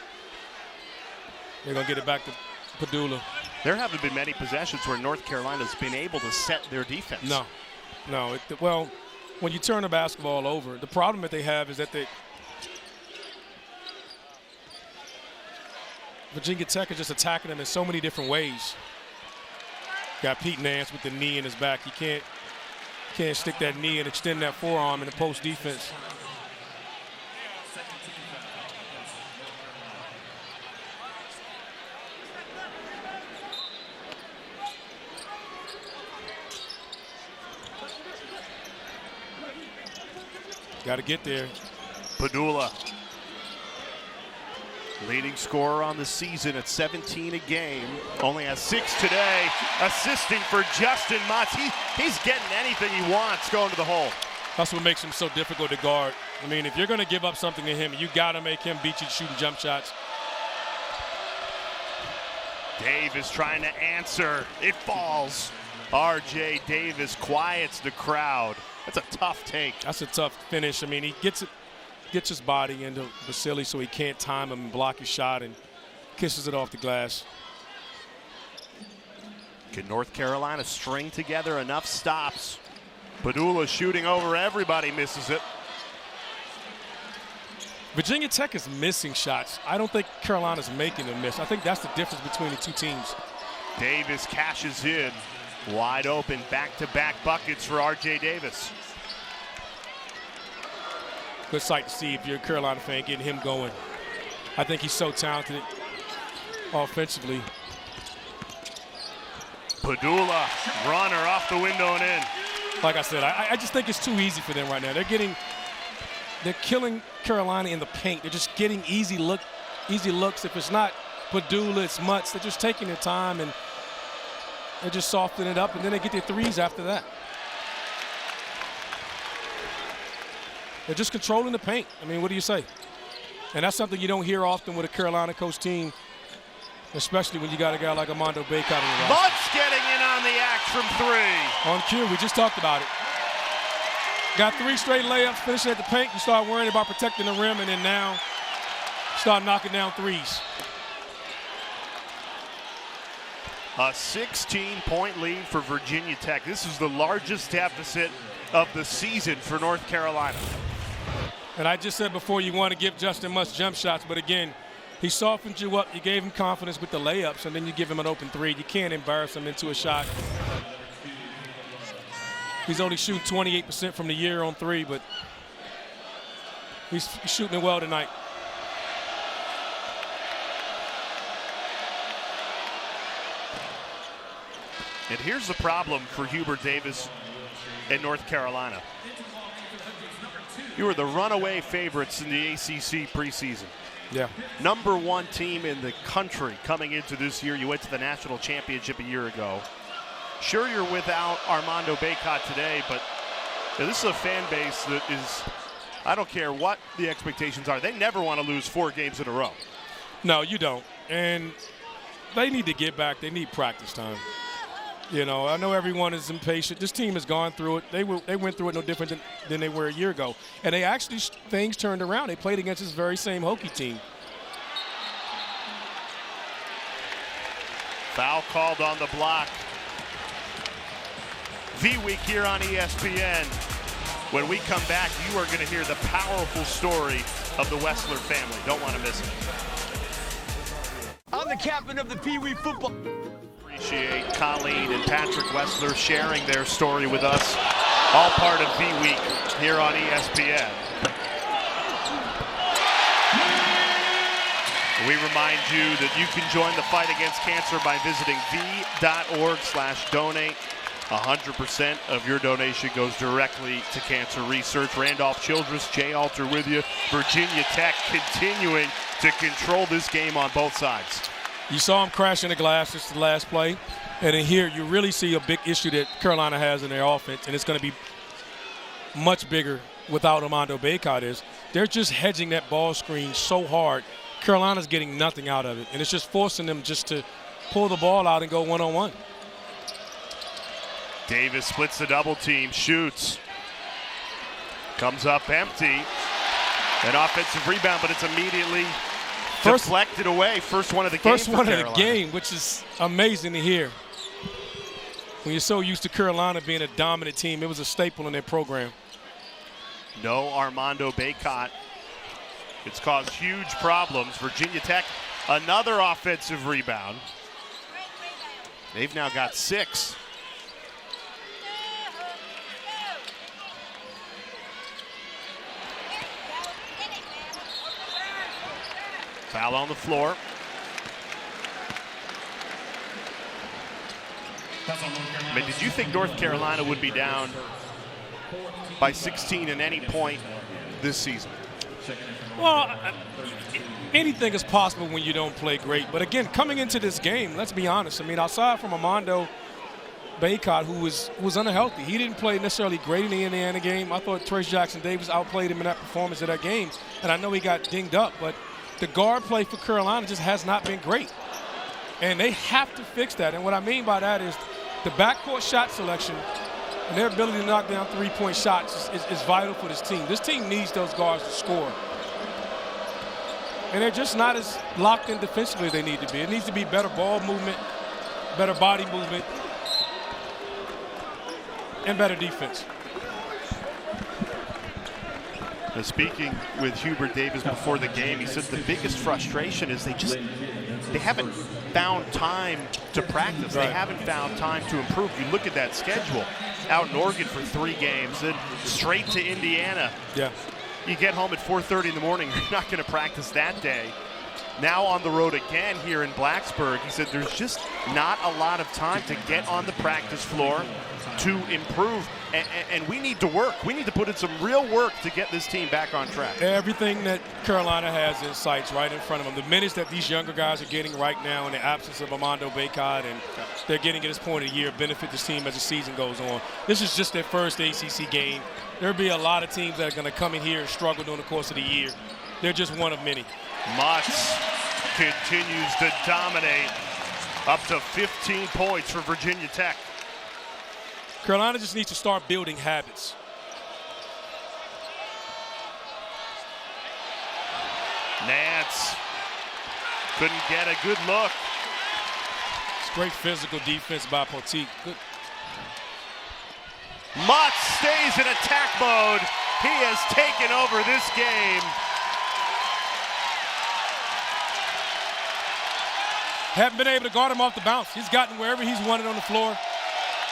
They're going to get it back to Pedulla. There haven't been many possessions where North Carolina's been able to set their defense. No. Well, when you turn the basketball over, the problem that they have is that Virginia Tech is just attacking them in so many different ways. Got Pete Nance with the knee in his back. He can't stick that knee and extend that forearm in the post defense. Got to get there. Pedulla, leading scorer on the season at 17 a game. Only has 6 today. Assisting for Justyn Mutts. He's getting anything he wants going to the hole. That's what makes him so difficult to guard. I mean, if you're going to give up something to him, you got to make him beat you shooting jump shots. Davis trying to answer. It falls. R.J. Davis quiets the crowd. That's a tough take. That's a tough finish. I mean, he gets his body into Basile so he can't time him and block his shot, and kisses it off the glass. Can North Carolina string together enough stops? Pedulla shooting over everybody, misses it. Virginia Tech is missing shots. I don't think Carolina's making them miss. I think that's the difference between the two teams. Davis cashes in. Wide open, back-to-back buckets for R.J. Davis. Good sight to see if you're a Carolina fan, getting him going. I think he's so talented offensively. Pedulla, runner off the window and in. Like I said, I just think it's too easy for them right now. They're killing Carolina in the paint. They're just getting easy looks. If it's not Pedulla, it's Mutts. They're just taking their time and they're just softening it up, and then they get their threes after that. They're just controlling the paint. I mean, what do you say? And that's something you don't hear often with a Carolina coach team, especially when you got a guy like Armando Bacot in the roster. Mutts getting in on the act from 3. On cue, we just talked about it. Got 3 straight layups, finishing at the paint. You start worrying about protecting the rim, and then now start knocking down threes. A 16-point lead for Virginia Tech. This is the largest deficit of the season for North Carolina. And I just said before, you want to give Justyn Mutts jump shots, but again, he softened you up. You gave him confidence with the layups, and then you give him an open 3. You can't embarrass him into a shot. He's only shooting 28% from the year on 3, but he's shooting it well tonight. And here's the problem for Hubert Davis in North Carolina. You were the runaway favorites in the ACC preseason. Yeah. Number 1 team in the country coming into this year. You went to the national championship a year ago. Sure, you're without Armando Bacot today, but this is a fan base that is, I don't care what the expectations are, they never want to lose 4 games in a row. No, you don't. And they need to get back. They need practice time. You know, I know everyone is impatient. This team has gone through it. They went through it no different than they were a year ago. And they actually, things turned around. They played against this very same Hokie team. Foul called on the block. V-Week here on ESPN. When we come back, you are going to hear the powerful story of the Wessler family. Don't want to miss it. I'm the captain of the Pee Wee football. Appreciate Colleen and Patrick Wessler sharing their story with us. All part of V-Week here on ESPN. We remind you that you can join the fight against cancer by visiting v.org/donate. 100% of your donation goes directly to cancer research. Randolph Childress, Jay Alter with you. Virginia Tech continuing to control this game on both sides. You saw him crashing the glass just the last play. And in here, you really see a big issue that Carolina has in their offense, and it's going to be much bigger without Armando Bacot is. They're just hedging that ball screen so hard. Carolina's getting nothing out of it, and it's just forcing them just to pull the ball out and go one-on-one. Davis splits the double team, shoots. Comes up empty. An offensive rebound, but it's immediately deflected away. First one of the game. First one of the game, which is amazing to hear. When you're so used to Carolina being a dominant team, it was a staple in their program. No Armando Bacot. It's caused huge problems. Virginia Tech, another offensive rebound. They've now got 6. Foul on the floor. I mean, did you think North Carolina would be down by 16 at any point this season? Well, anything is possible when you don't play great. But again, coming into this game, let's be honest. I mean, aside from Armando Bacot, who was unhealthy, he didn't play necessarily great in the Indiana game. I thought Trace Jackson-Davis outplayed him in that performance of that game. And I know he got dinged up, but the guard play for Carolina just has not been great. And they have to fix that. And what I mean by that is the backcourt shot selection and their ability to knock down three-point shots is vital for this team. This team needs those guards to score. And they're just not as locked in defensively as they need to be. It needs to be better ball movement, better body movement, and better defense. Now, speaking with Hubert Davis before the game, he said the biggest frustration is they haven't found time to practice. Right. They haven't found time to improve. You look at that schedule. Out in Oregon for 3 games, then straight to Indiana. Yeah. You get home at 4:30 in the morning, you're not going to practice that day. Now on the road again here in Blacksburg. He said there's just not a lot of time to get on the practice floor to improve, and we need to work. We need to put in some real work to get this team back on track. Everything that Carolina has in sights right in front of them. The minutes that these younger guys are getting right now in the absence of Armando Bacot, and they're getting at this point of the year, benefit this team as the season goes on. This is just their first ACC game. There'll be a lot of teams that are going to come in here and struggle during the course of the year. They're just one of many. Mutts continues to dominate, up to 15 points for Virginia Tech. Carolina just needs to start building habits. Nance couldn't get a good look. It's great physical defense by Poteet. Good. Mutts stays in attack mode. He has taken over this game. Haven't been able to guard him off the bounce. He's gotten wherever he's wanted on the floor.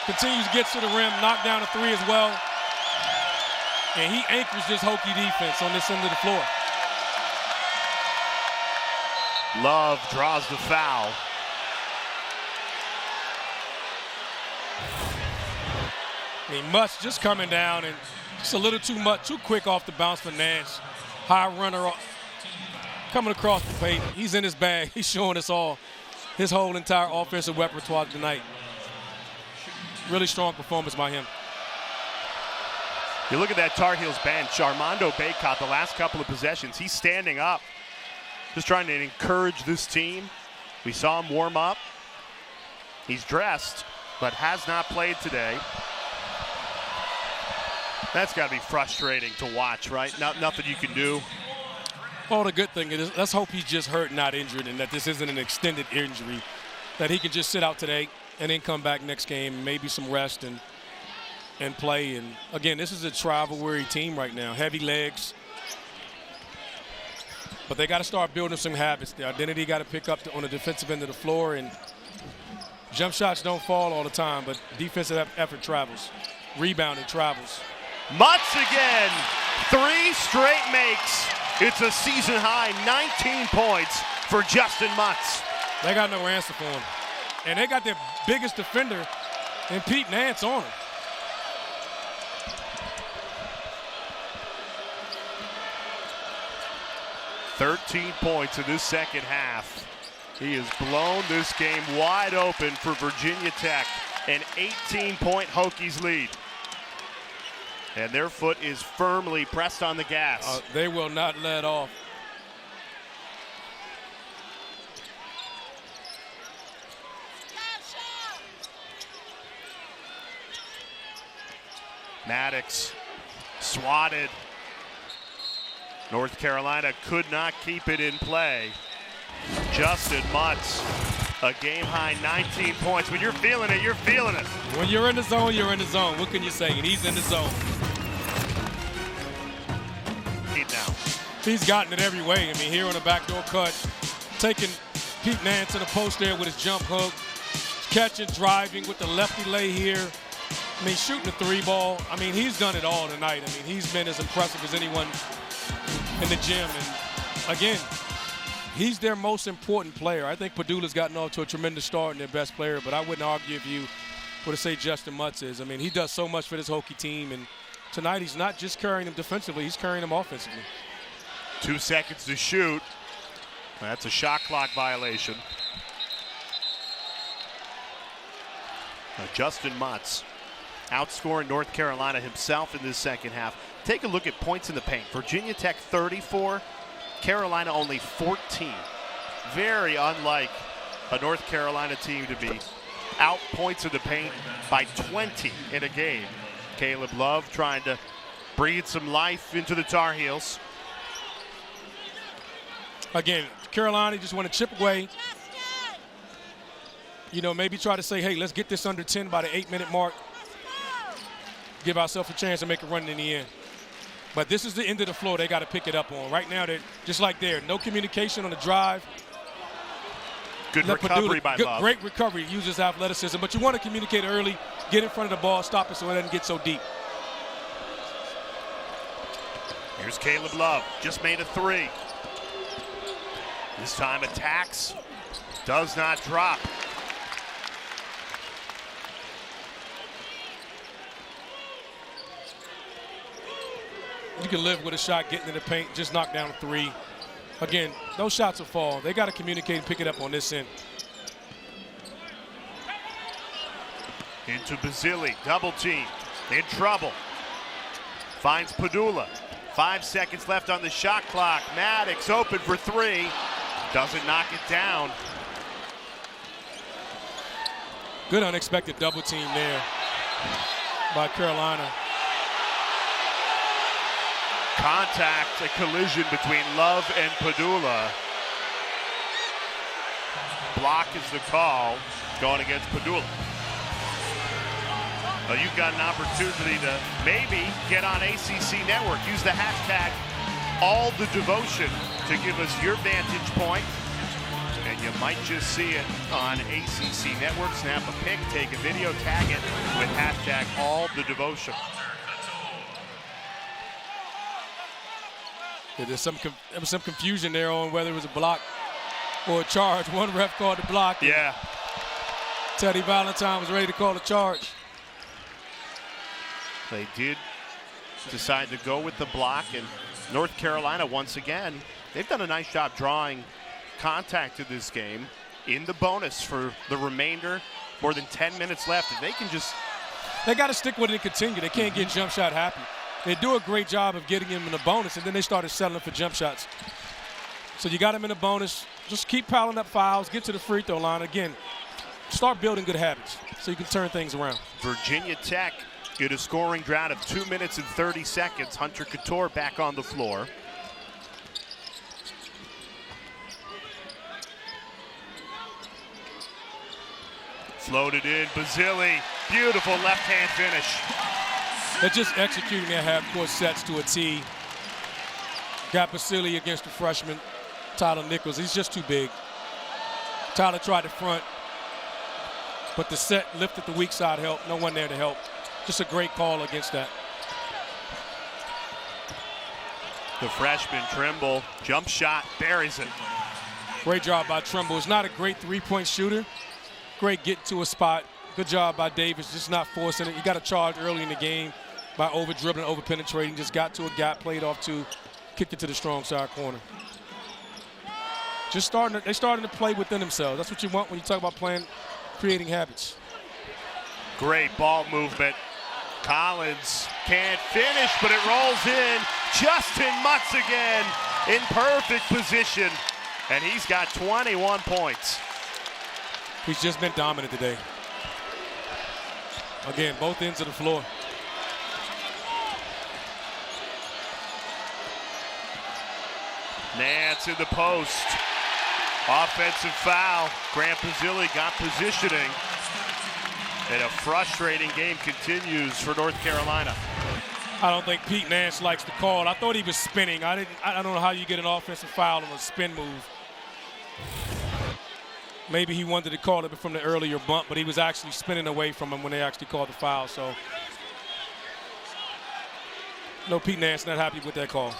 Continues to get to the rim, knock down a 3 as well. And he anchors this Hokie defense on this end of the floor. Love draws the foul. I mean, Mutts just coming down and just a little too quick off the bounce for Nance. High runner coming across the paint. He's in his bag. He's showing us all his whole entire offensive repertoire tonight. Really strong performance by him. You look at that Tar Heels bench. Armando Bacot, the last couple of possessions, he's standing up, just trying to encourage this team. We saw him warm up. He's dressed, but has not played today. That's got to be frustrating to watch, right? Nothing you can do. Well, the good thing is, let's hope he's just hurt, not injured, and that this isn't an extended injury, that he can just sit out today and then come back next game, maybe some rest and play. And again, this is a travel-weary team right now, heavy legs. But they got to start building some habits. The identity got to pick up on the defensive end of the floor, and jump shots don't fall all the time, but defensive effort travels. rebound and travels. Mutts again. 3 straight makes. It's a season high 19 points for Justyn Mutts. They got no answer for him. And they got their biggest defender in Pete Nance on him. "13 points in this second half. He has blown this game wide open for Virginia Tech. An 18-point Hokies lead. And their foot is firmly pressed on the gas. They will not let off. Maddox swatted. North Carolina could not keep it in play. Justyn Mutts, a game-high 19 points. When you're feeling it, you're feeling it. When you're in the zone, you're in the zone. What can you say? And he's in the zone. Now. He's gotten it every way. I mean, here on the backdoor cut, taking Pete Nance to the post there with his jump hook, catching, driving with the lefty lay here. I mean, shooting the 3-ball. I mean, he's done it all tonight. I mean, he's been as impressive as anyone in the gym. And again, he's their most important player. I think Pedulla's gotten off to a tremendous start and their best player, but I wouldn't argue if you were to say Justyn Mutts is. I mean, he does so much for this Hokie team, and tonight he's not just carrying them defensively, he's carrying them offensively. 2 seconds to shoot. That's a shot clock violation. Justyn Mutts outscoring North Carolina himself in this second half. Take a look at points in the paint. Virginia Tech 34, Carolina only 14. Very unlike a North Carolina team to be out points in the paint by 20 in a game. Caleb Love trying to breathe some life into the Tar Heels. Again, Carolina just want to chip away. You know, maybe try to say, hey, let's get this under 10 by the 8-minute mark. Give ourselves a chance to make a run in the end. But this is the end of the floor they got to pick it up on. Right now, they're just like there. No communication on the drive. Good recovery by Love. Great recovery. Uses athleticism. But you want to communicate early, get in front of the ball, stop it so it doesn't get so deep. Here's Caleb Love. Just made a 3. This time attacks. Does not drop. You can live with a shot getting in the paint, just knock down a 3. Again, those shots will fall. They got to communicate and pick it up on this end. Into Basile, double team, in trouble. Finds Pedulla. 5 seconds left on the shot clock. Maddox open for 3. Doesn't knock it down. Good unexpected double team there by Carolina. Contact, a collision between Love and Pedulla. Block is the call, going against Pedulla. Well, you've got an opportunity to maybe get on ACC Network. Use the hashtag #AllTheDevotion to give us your vantage point. And you might just see it on ACC Network. Snap a pic, take a video, tag it with hashtag #AllTheDevotion. Yeah, there was some confusion there on whether it was a block or a charge. One ref called the block. Yeah. Teddy Valentine was ready to call a charge. They did decide to go with the block, and North Carolina, once again, they've done a nice job drawing contact to this game in the bonus for the remainder. More than 10 minutes left. If they can just... They got to stick with it and continue. They can't get jump shot happy. They do a great job of getting him in the bonus, and then they started settling for jump shots. So you got him in the bonus. Just keep piling up fouls, get to the free throw line. Again, start building good habits so you can turn things around. Virginia Tech get a scoring drought of 2 minutes and 30 seconds. Hunter Cattoor back on the floor. Floated in, Basile, beautiful left-hand finish. They're just executing their half-court sets to a T. Got Basile against the freshman, Tyler Nichols. He's just too big. Tyler tried to front, but the set lifted the weak side help. No one there to help. just a great call against that. The freshman Trimble, jump shot, buries it. Great job by Trimble. He's not a great three-point shooter. Great get to a spot. Good job by Davis, just not forcing it. He got a charge early in the game by over-dribbling, over-penetrating, just got to a gap, played off two, kicked it to the strong side corner. They're starting to play within themselves. That's what you want when you talk about creating habits. Great ball movement. Collins can't finish, but it rolls in. Justyn Mutts again in perfect position, and he's got 21 points. He's just been dominant today. Again, both ends of the floor. Nance in the post. Offensive foul. Grant Basile got positioning. And a frustrating game continues for North Carolina. I don't think Pete Nance likes the call. I thought he was spinning. I don't know how you get an offensive foul on a spin move. Maybe he wanted to call it from the earlier bump, but he was actually spinning away from him when they actually called the foul. So, no, Pete Nance not happy with that call.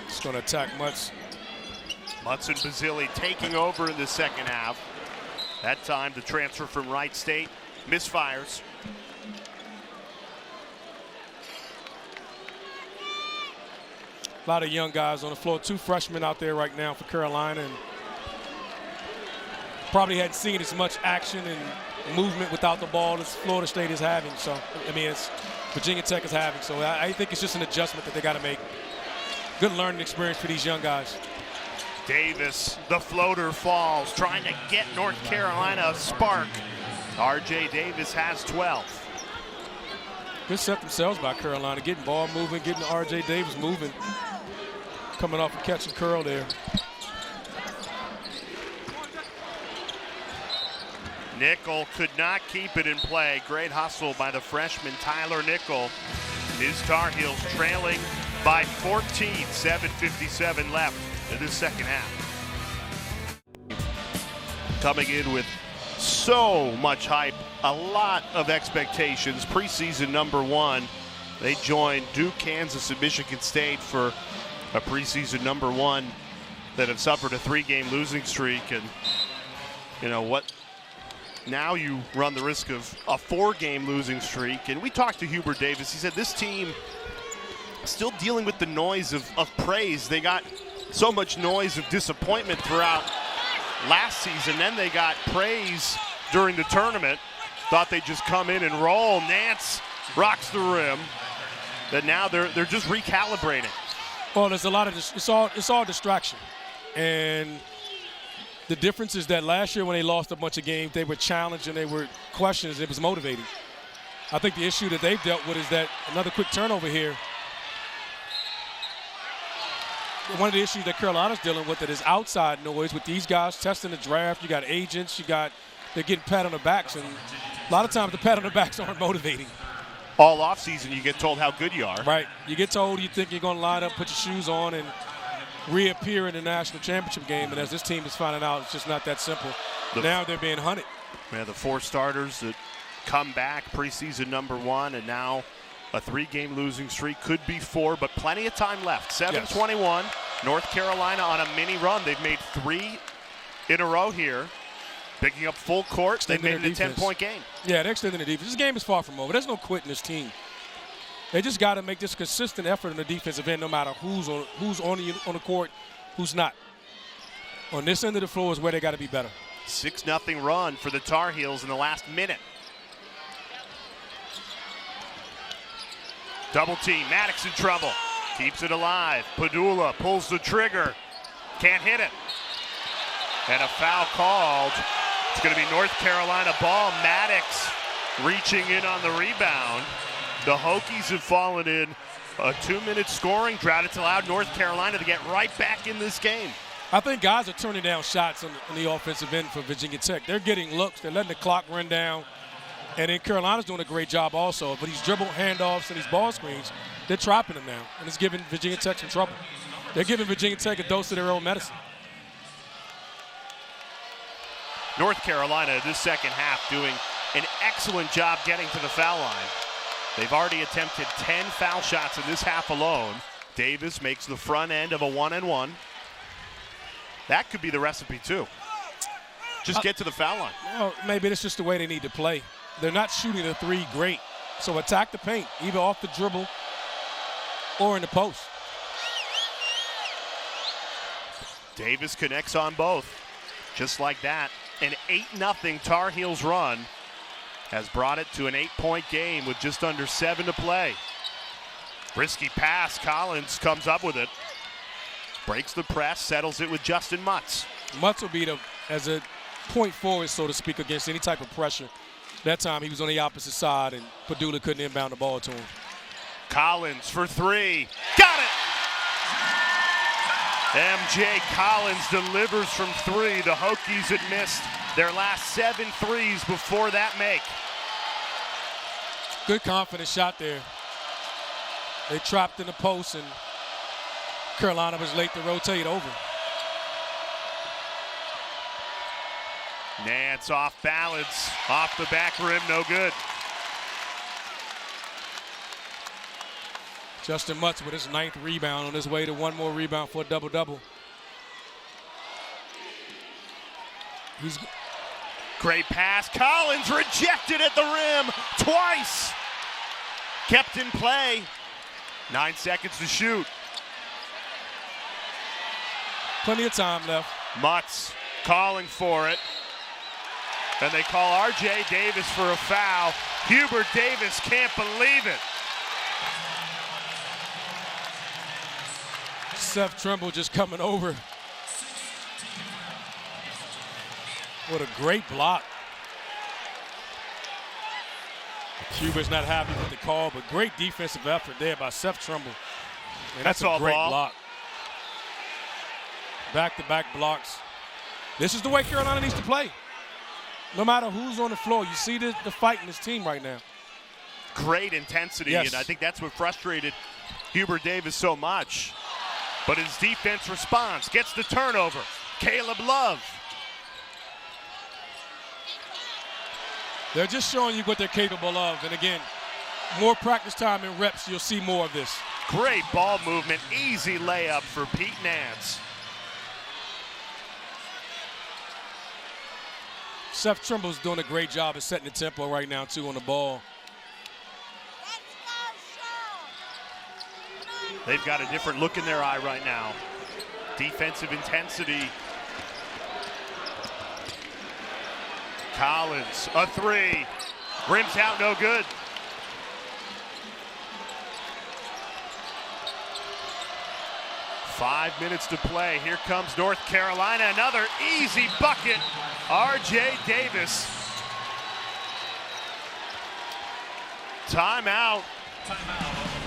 Just going to attack Mutts. Mutts and Basile taking over in the second half. That time the transfer from Wright State misfires. A lot of young guys on the floor. 2 freshmen out there right now for Carolina, and probably hadn't seen as much action and movement without the ball as Florida State is having. So, I mean, it's Virginia Tech is having. So I think it's just an adjustment that they got to make. Good learning experience for these young guys. Davis, the floater falls, trying to get North Carolina a spark. R.J. Davis has 12. Good set themselves by Carolina, getting ball moving, getting R.J. Davis moving. Coming off a catch and curl there. Nickel could not keep it in play. Great hustle by the freshman Tyler Nickel. His Tar Heels trailing by 14, 7:57 left in the second half. Coming in with so much hype, a lot of expectations. Preseason #1, they joined Duke, Kansas, and Michigan State for a preseason #1 that have suffered a 3-game losing streak. And you know what? Now you run the risk of a 4-game losing streak. And we talked to Hubert Davis. He said this team still dealing with the noise of praise. They got so much noise of disappointment throughout last season. Then they got praise during the tournament. Thought they'd just come in and roll. Nance rocks the rim. But now they're just recalibrating. Well, there's a lot of it's all distraction, and the difference is that last year when they lost a bunch of games, they were challenged and they were questions. It was motivating. I think the issue that they've dealt with is that another quick turnover here. One of the issues that Carolina's dealing with is outside noise with these guys testing the draft. You got agents. They're getting pat on the backs, and a lot of times the pat on the backs aren't motivating. All offseason, you get told how good you are. Right. You get told you think you're going to line up, put your shoes on, and reappear in the national championship game. And as this team is finding out, it's just not that simple. Now they're being hunted. Man, the 4 starters that come back preseason #1, and now a 3-game losing streak, could be 4, but plenty of time left. 7:21. Yes. North Carolina on a mini run. They've made 3 in a row here. Picking up full court, they made it a 10-point game. Yeah, they're extending the defense. This game is far from over. There's no quitting this team. They just got to make this consistent effort in the defensive end, no matter who's on the court, who's not. On this end of the floor is where they got to be better. 6-0 run for the Tar Heels in the last minute. Double team, Maddox in trouble. Keeps it alive. Pedulla pulls the trigger. Can't hit it. And a foul called. It's going to be North Carolina ball. Maddox reaching in on the rebound. The Hokies have fallen in a 2-minute scoring drought. It's allowed North Carolina to get right back in this game. I think guys are turning down shots on the offensive end for Virginia Tech. They're getting looks. They're letting the clock run down. And then Carolina's doing a great job also. But these dribble handoffs and these ball screens, they're trapping them now. And it's giving Virginia Tech some trouble. They're giving Virginia Tech a dose of their own medicine. North Carolina this second half doing an excellent job getting to the foul line. They've already attempted 10 foul shots in this half alone. Davis makes the front end of a 1-and-1. That could be the recipe too. Just get to the foul line. Well, maybe that's just the way they need to play. They're not shooting the three great. So attack the paint, either off the dribble or in the post. Davis connects on both. Just like that, an 8-0 Tar Heels run has brought it to an 8-point game with just under 7 to play. Risky pass, Collins comes up with it. Breaks the press, settles it with Justyn Mutts. Mutts will be as a point forward, so to speak, against any type of pressure. That time he was on the opposite side and Pedulla couldn't inbound the ball to him. Collins for three, got it! MJ Collins delivers from three. The Hokies had missed their last 7 threes before that make. Good confident shot there. They trapped in the post and Carolina was late to rotate over. Nance off balance, off the back rim, no good. Justyn Mutts with his 9th rebound on his way to one more rebound for a double-double. Great pass, Collins rejected at the rim twice. Kept in play, 9 seconds to shoot. Plenty of time left. Mutts calling for it. And they call R.J. Davis for a foul. Hubert Davis can't believe it. Seth Trimble just coming over. What a great block. Hubert's not happy with the call, but great defensive effort there by Seth Trimble. And that's a great block. Back-to-back blocks. This is the way Carolina needs to play. No matter who's on the floor, you see the fight in this team right now. Great intensity, yes. And I think that's what frustrated Hubert Davis so much. But his defense responds, gets the turnover. Caleb Love. They're just showing you what they're capable of. And again, more practice time and reps, you'll see more of this. Great ball movement, easy layup for Pete Nance. Seth Trimble's doing a great job of setting the tempo right now, too, on the ball. They've got a different look in their eye right now. Defensive intensity. Collins, a three. Rims out, no good. Five minutes to play. Here comes North Carolina. Another easy bucket. R.J. Davis. Timeout.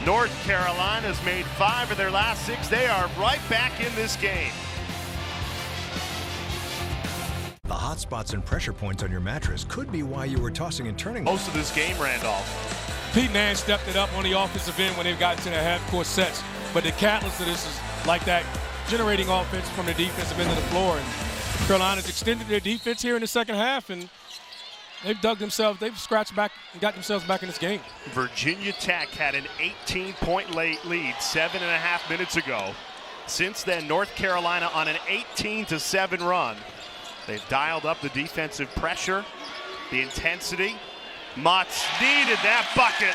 North Carolina's made 5 of their last 6. They are right back in this game. The hot spots and pressure points on your mattress could be why you were tossing and turning most of this game, Randolph. Pete Nance stepped it up on the offensive end when they've gotten to the half-court sets. But the catalyst of this is like that, generating offense from the defensive end of the floor. And Carolina's extended their defense here in the second half, and they've scratched back and got themselves back in this game. Virginia Tech had an 18-point lead 7.5 minutes ago. Since then, North Carolina on an 18-7 run. They've dialed up the defensive pressure, the intensity. Mutts needed that bucket.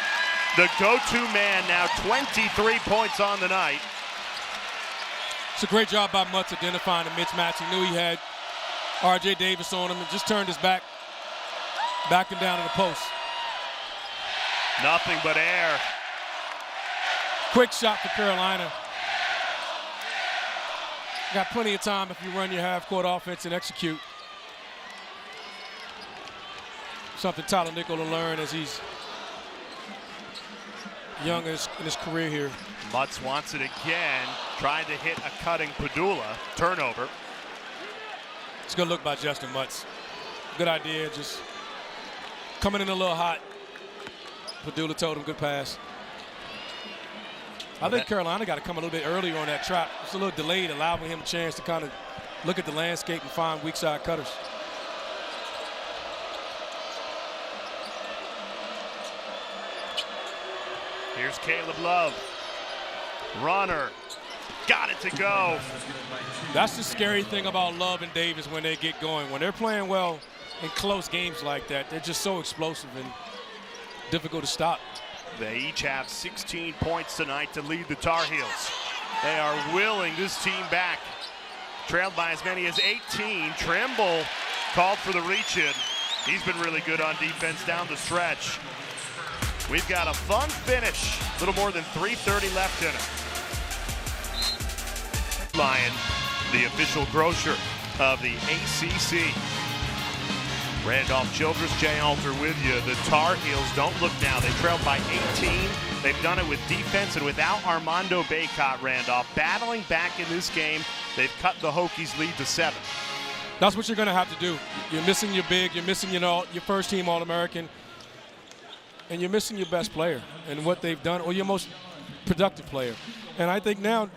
The go-to man now, 23 points on the night. It's a great job by Mutts identifying the mismatch. He knew he had R.J. Davis on him and just turned his back, backed him down to the post. Nothing but air. Quick shot for Carolina. Got plenty of time if you run your half-court offense and execute. Something Tyler Nickel will learn as he's young in his career here. Mutts wants it again, trying to hit a cutting Pedulla. Turnover. It's a good look by Justyn Mutts. Good idea, just coming in a little hot. Pedulla told him good pass. I think Carolina got to come a little bit earlier on that trap. It's a little delayed, allowing him a chance to kind of look at the landscape and find weak side cutters. Here's Caleb Love. Runner. Got it to go. That's the scary thing about Love and Davis when they get going. When they're playing well in close games like that, they're just so explosive and difficult to stop. They each have 16 points tonight to lead the Tar Heels. They are willing this team back. Trailed by as many as 18. Trimble called for the reach-in. He's been really good on defense down the stretch. We've got a fun finish. A little more than 3:30 left in it. Lion, the official grocer of the ACC. Randolph Childress, Jay Alter with you. The Tar Heels don't look now. They trailed by 18. They've done it with defense and without Armando Bacot. Randolph battling back in this game. They've cut the Hokies lead to 7. That's what you're going to have to do. You're missing your big. You're missing your first team All-American. And you're missing your best player and what they've done, or your most productive player. And I think now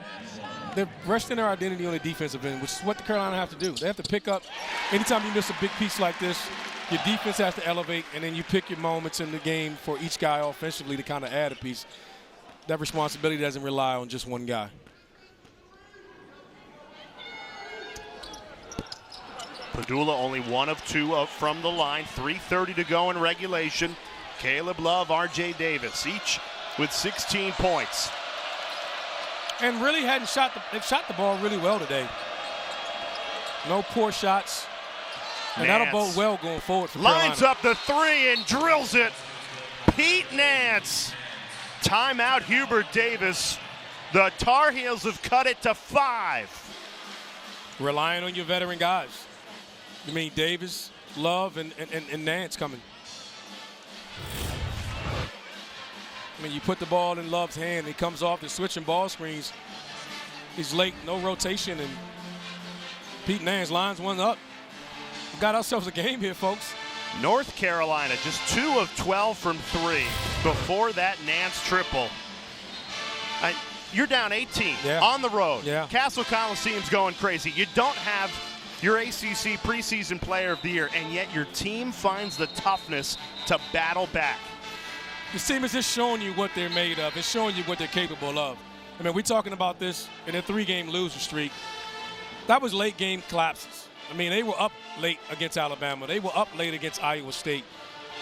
they're resting their identity on the defensive end, which is what the Carolina have to do. They have to pick up. Anytime you miss a big piece like this, your defense has to elevate, and then you pick your moments in the game for each guy offensively to kind of add a piece. That responsibility doesn't rely on just one guy. Pedulla only 1 of 2 up from the line. 3:30 to go in regulation. Caleb Love, R.J. Davis, each with 16 points. And really they've shot the ball really well today. No poor shots. And Nance that'll bode well going forward for Carolina. lines up the 3 and drills it. Pete Nance. Timeout, Hubert Davis. The Tar Heels have cut it to 5. Relying on your veteran guys. I mean, Davis, Love, and Nance coming. I mean, you put the ball in Love's hand, he comes off, they're switching ball screens. He's late, no rotation, and Pete Nance lines one up. We've got ourselves a game here, folks. North Carolina just 2 of 12 from 3. Before that Nance triple. You're down 18 on the road. Yeah. Cassell Coliseum's going crazy. You don't have your ACC preseason player of the year, and yet your team finds the toughness to battle back. This team is just showing you what they're made of. It's showing you what they're capable of. I mean, we're talking about this in a 3-game loser streak. That was late game collapses. I mean, they were up late against Alabama. They were up late against Iowa State.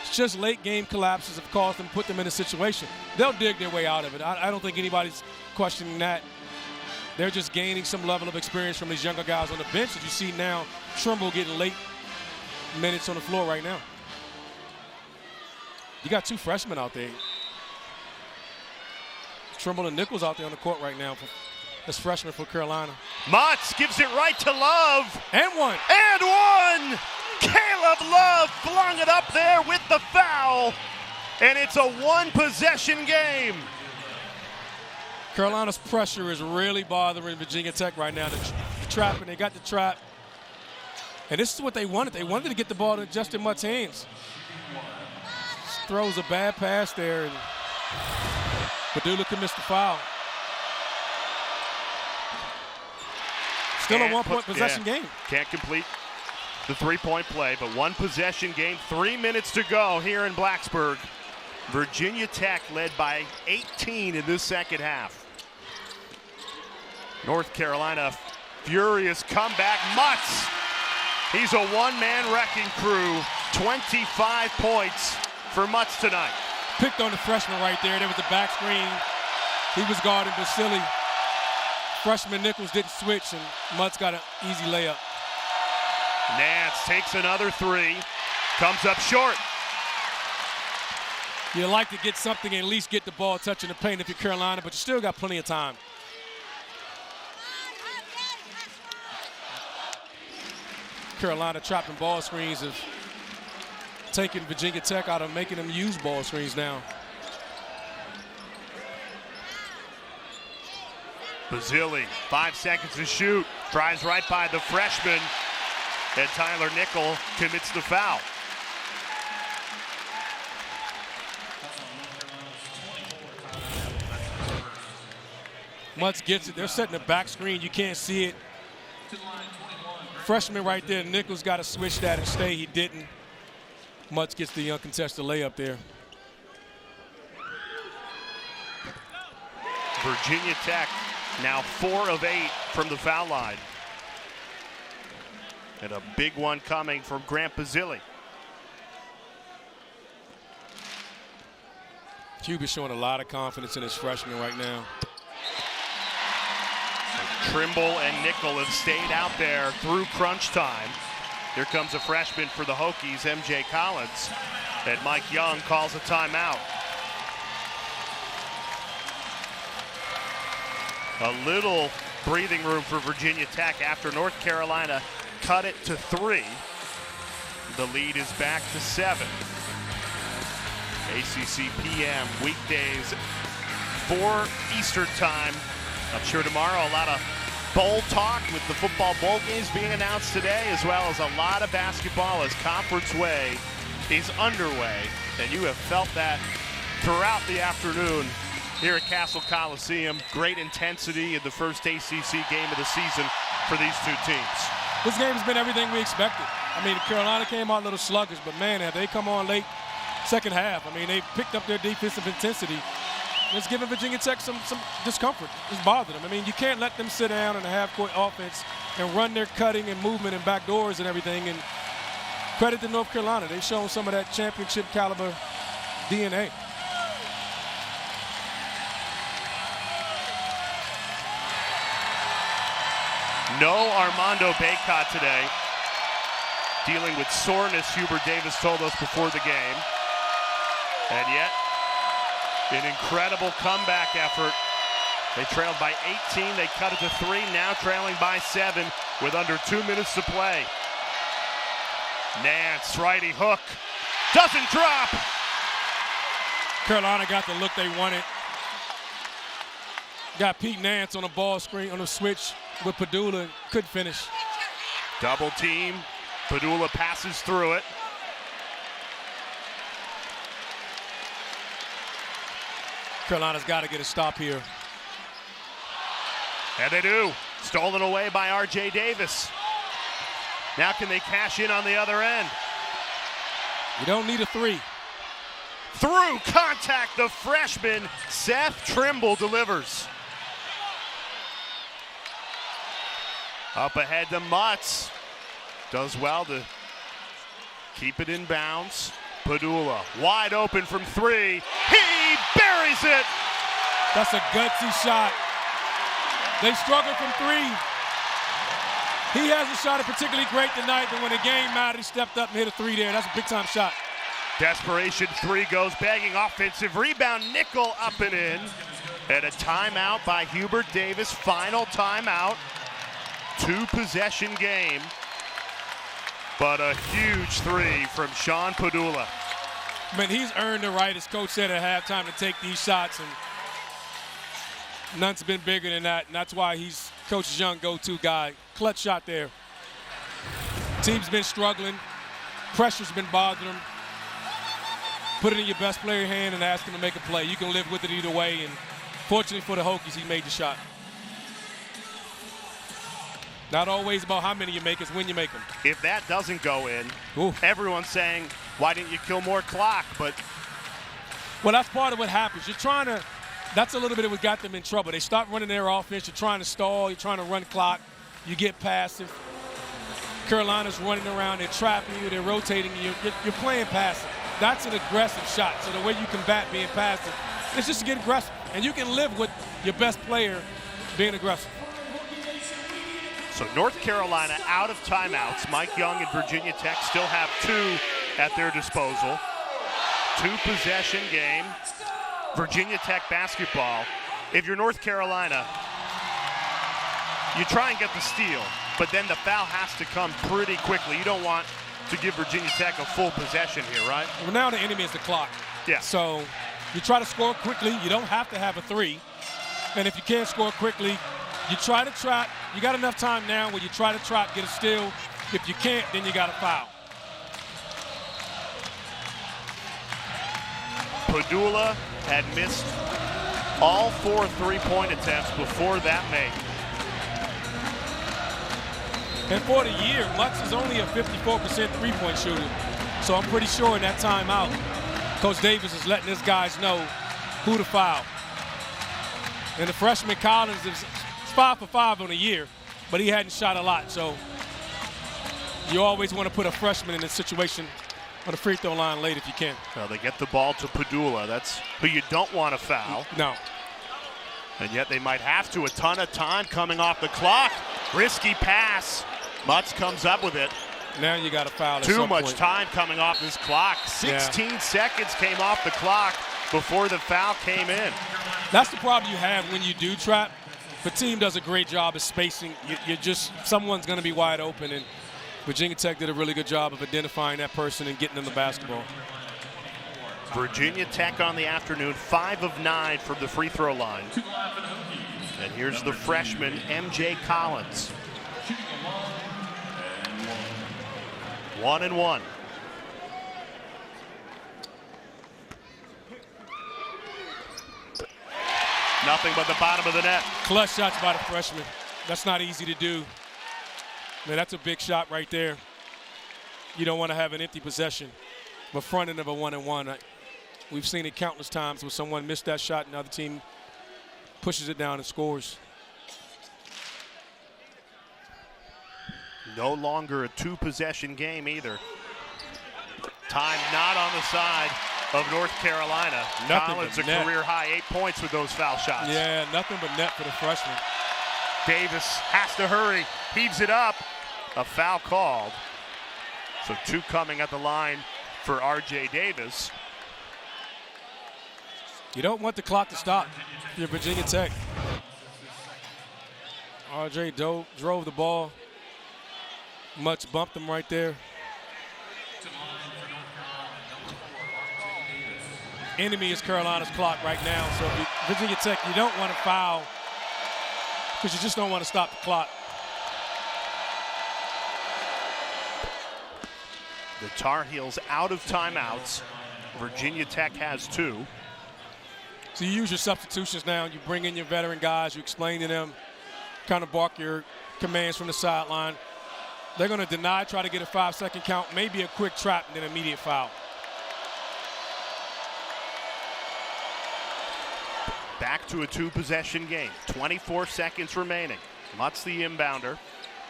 It's just late game collapses have caused them, put them in a situation. They'll dig their way out of it. I don't think anybody's questioning that. They're just gaining some level of experience from these younger guys on the bench. As you see now, Trimble getting late minutes on the floor right now. You got 2 freshmen out there. Trimble and Nichols out there on the court right now as freshmen for Carolina. Mutts gives it right to Love. And one. And one! Caleb Love flung it up there with the foul. And it's a 1-possession game. Carolina's pressure is really bothering Virginia Tech right now. The trap, and they got the trap. And this is what they wanted. They wanted to get the ball in Justyn Mutts' hands. Throws a bad pass there, and Pedulla could miss the foul. Still a 1-point possession game. Can't complete the 3-point play, but 1-possession game. 3 minutes to go here in Blacksburg. Virginia Tech led by 18 in this second half. North Carolina, furious comeback. Mutts, he's a one-man wrecking crew. 25 points for Mutts tonight. Picked on the freshman right there. There was the back screen. He was guarding Basile. Freshman Nichols didn't switch, and Mutts got an easy layup. Nance takes another 3. Comes up short. You like to get something and at least get the ball touching the paint if you're Carolina, but you still got plenty of time. Carolina trapping ball screens of taking Virginia Tech out of making them use ball screens now. Basile, 5 seconds to shoot. Drives right by the freshman. And Tyler Nickel commits the foul. Mutts gets it. They're setting the back screen. You can't see it. Freshman right there. Nichols got to switch that and stay. He didn't. Mutts gets the uncontested layup there. Virginia Tech now 4 of 8 from the foul line. And a big one coming from Grant Basile. Cuba's showing a lot of confidence in his freshman right now. Trimble and Nickel have stayed out there through crunch time. Here comes a freshman for the Hokies, MJ Collins. And Mike Young calls a timeout. A little breathing room for Virginia Tech after North Carolina cut it to 3. The lead is back to 7. ACC PM weekdays 4 Eastern time. I'm sure tomorrow a lot of bowl talk with the football bowl games being announced today, as well as a lot of basketball as Conference Way is underway. And you have felt that throughout the afternoon here at Cassell Coliseum. Great intensity in the first ACC game of the season for these two teams. This game has been everything we expected. I mean, Carolina came out a little sluggish, but man, have they come on late second half. I mean, they picked up their defensive intensity. It's giving Virginia Tech some discomfort. It's bothered them. I mean, you can't let them sit down in a half-court offense and run their cutting and movement and back doors and everything. And credit to North Carolina. They've shown some of that championship caliber DNA. No Armando Bacot today. Dealing with soreness, Hubert Davis told us before the game. And yet, an incredible comeback effort. They trailed by 18. They cut it to 3. Now trailing by 7 with under 2 minutes to play. Nance, righty hook. Doesn't drop. Carolina got the look they wanted. Got Pete Nance on a ball screen, on a switch with Pedulla. Couldn't finish. Double team. Pedulla passes through it. Carolina's got to get a stop here. And they do. Stolen away by R.J. Davis. Now can they cash in on the other end? You don't need a 3. Through contact, the freshman Seth Trimble delivers. Up ahead to Mutts. Does well to keep it in bounds. Pedulla wide open from 3. He buries it. That's a gutsy shot. They struggled from 3. He hasn't shot it particularly great tonight, but when the game mattered, he stepped up and hit a 3 there. That's a big-time shot. Desperation 3 goes begging. Offensive rebound. Nickel up and in. And a timeout by Hubert Davis. Final timeout. 2-possession game. But a huge 3 from Sean Pedulla. I mean, he's earned the right, as Coach said at halftime, to take these shots, and none's been bigger than that, and that's why he's Coach Young's go-to guy. Clutch shot there. Team's been struggling. Pressure's been bothering them. Put it in your best player hand and ask him to make a play. You can live with it either way, and fortunately for the Hokies, he made the shot. Not always about how many you make, it's when you make them. If that doesn't go in, Ooh. Everyone's saying, why didn't you kill more clock? But well, that's part of what happens. You're trying to, that's a little bit of what got them in trouble. They stop running their offense. You're trying to stall. You're trying to run clock. You get passive. Carolina's running around. They're trapping you. They're rotating you. You're playing passive. That's an aggressive shot. So the way you combat being passive is just to get aggressive. And you can live with your best player being aggressive. So North Carolina out of timeouts. Mike Young and Virginia Tech still have 2 at their disposal. 2-possession game. Virginia Tech basketball. If you're North Carolina, you try and get the steal, but then the foul has to come pretty quickly. You don't want to give Virginia Tech a full possession here, right? Well, now the enemy is the clock. Yeah. So you try to score quickly. You don't have to have a 3. And if you can't score quickly, you try to trap. You got enough time now where you try to trap, get a steal. If you can't, then you got a foul. Pedulla had missed All 4 3-point attempts before that make. And for the year, Mutts is only a 54% three-point shooter. So I'm pretty sure in that timeout, Coach Davis is letting his guys know who to foul. And the freshman Collins is 5 for 5 on the year, but he hadn't shot a lot. So you always want to put a freshman in this situation on the free throw line late if you can. Well, they get the ball to Pedulla. That's who you don't want to foul. No. And yet they might have to. A ton of time coming off the clock. Risky pass. Mutts comes up with it. Now you got to foul at Too some much point. time coming off this clock. 16 seconds came off the clock before the foul came in. That's the problem you have when you do trap. The team does a great job of spacing. You're just, someone's going to be wide open, and Virginia Tech did a really good job of identifying that person and getting them the basketball. Virginia Tech on the afternoon, 5 of 9 from the free throw line. And here's the freshman, MJ Collins. 1 and 1. Nothing but the bottom of the net. Clutch shots by the freshman. That's not easy to do. Man, that's a big shot right there. You don't want to have an empty possession, but fronting of a 1-and-1. We've seen it countless times where someone missed that shot and the other team pushes it down and scores. No longer a 2-possession game either. Time not on the side of North Carolina. Nothing Collins but a net. career high 8 points with those foul shots. Yeah, nothing but net for the freshman. Davis has to hurry, heaves it up. A foul called. So 2 coming at the line for R.J. Davis. You don't want the clock to stop if you're Virginia Tech. R.J. drove the ball. Mutts bumped him right there. Enemy is Carolina's clock right now. So if you're Virginia Tech, you don't want to foul because you just don't want to stop the clock. The Tar Heels out of timeouts. Virginia Tech has 2. So you use your substitutions now. You bring in your veteran guys. You explain to them, kind of bark your commands from the sideline. They're going to deny, try to get a 5-second count, maybe a quick trap, and then immediate foul. Back to a 2-possession game. 24 seconds remaining. Mutts the inbounder.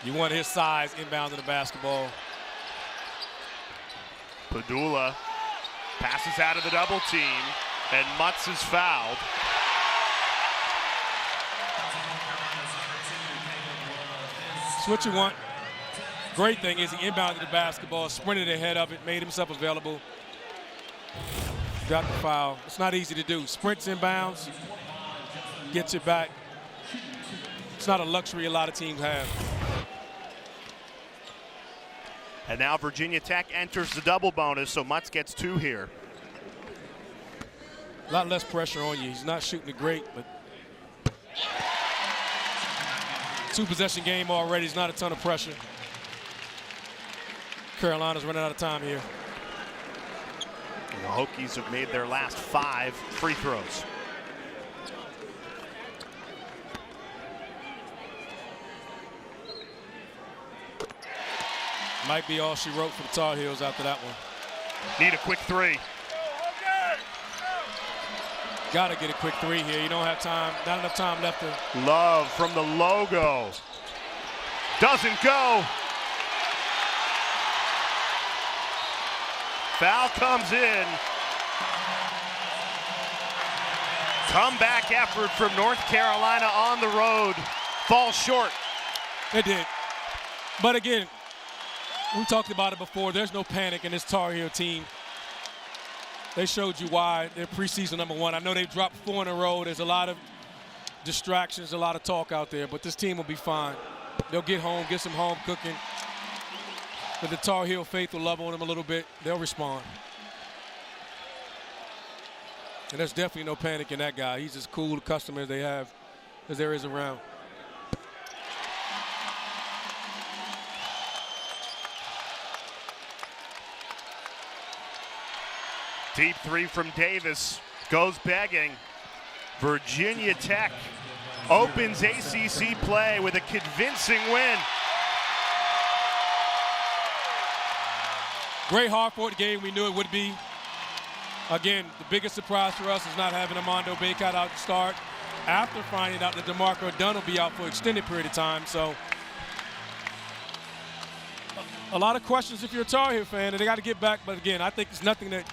You want his size inbounding the basketball. Pedulla passes out of the double team, and Mutts is fouled. That's what you want. Great thing is he inbounded the basketball, sprinted ahead of it, made himself available. Got the foul. It's not easy to do. Sprints inbounds, gets it back. It's not a luxury a lot of teams have. And now Virginia Tech enters the double bonus, so Mutts gets 2 here. A lot less pressure on you. He's not shooting it great, but 2-possession game already. It's not a ton of pressure. Carolina's running out of time here. And the Hokies have made their last 5 free throws. Might be all she wrote for the Tar Heels after that one. Need a quick 3. Got to get a quick 3 here. You don't have time, not enough time left to. Love from the logo. Doesn't go. Foul comes in. Comeback effort from North Carolina on the road. Falls short. It did. But again, we talked about it before. There's no panic in this Tar Heel team. They showed you why they're preseason #1. I know they've dropped 4 in a row. There's a lot of distractions, a lot of talk out there, but this team will be fine. They'll get home, get some home cooking. But the Tar Heel faith will love on them a little bit. They'll respond. And there's definitely no panic in that guy. He's as cool a customer as they have, as there is around. Deep 3 from Davis. Goes begging. Virginia Tech opens ACC play with a convincing win. Great hard-fought game. We knew it would be. Again, the biggest surprise for us is not having Armando Bacot out to start after finding out that DeMarco Dunn will be out for an extended period of time. So a lot of questions if you're a Tar Heel fan, and they got to get back. But again, I think it's nothing that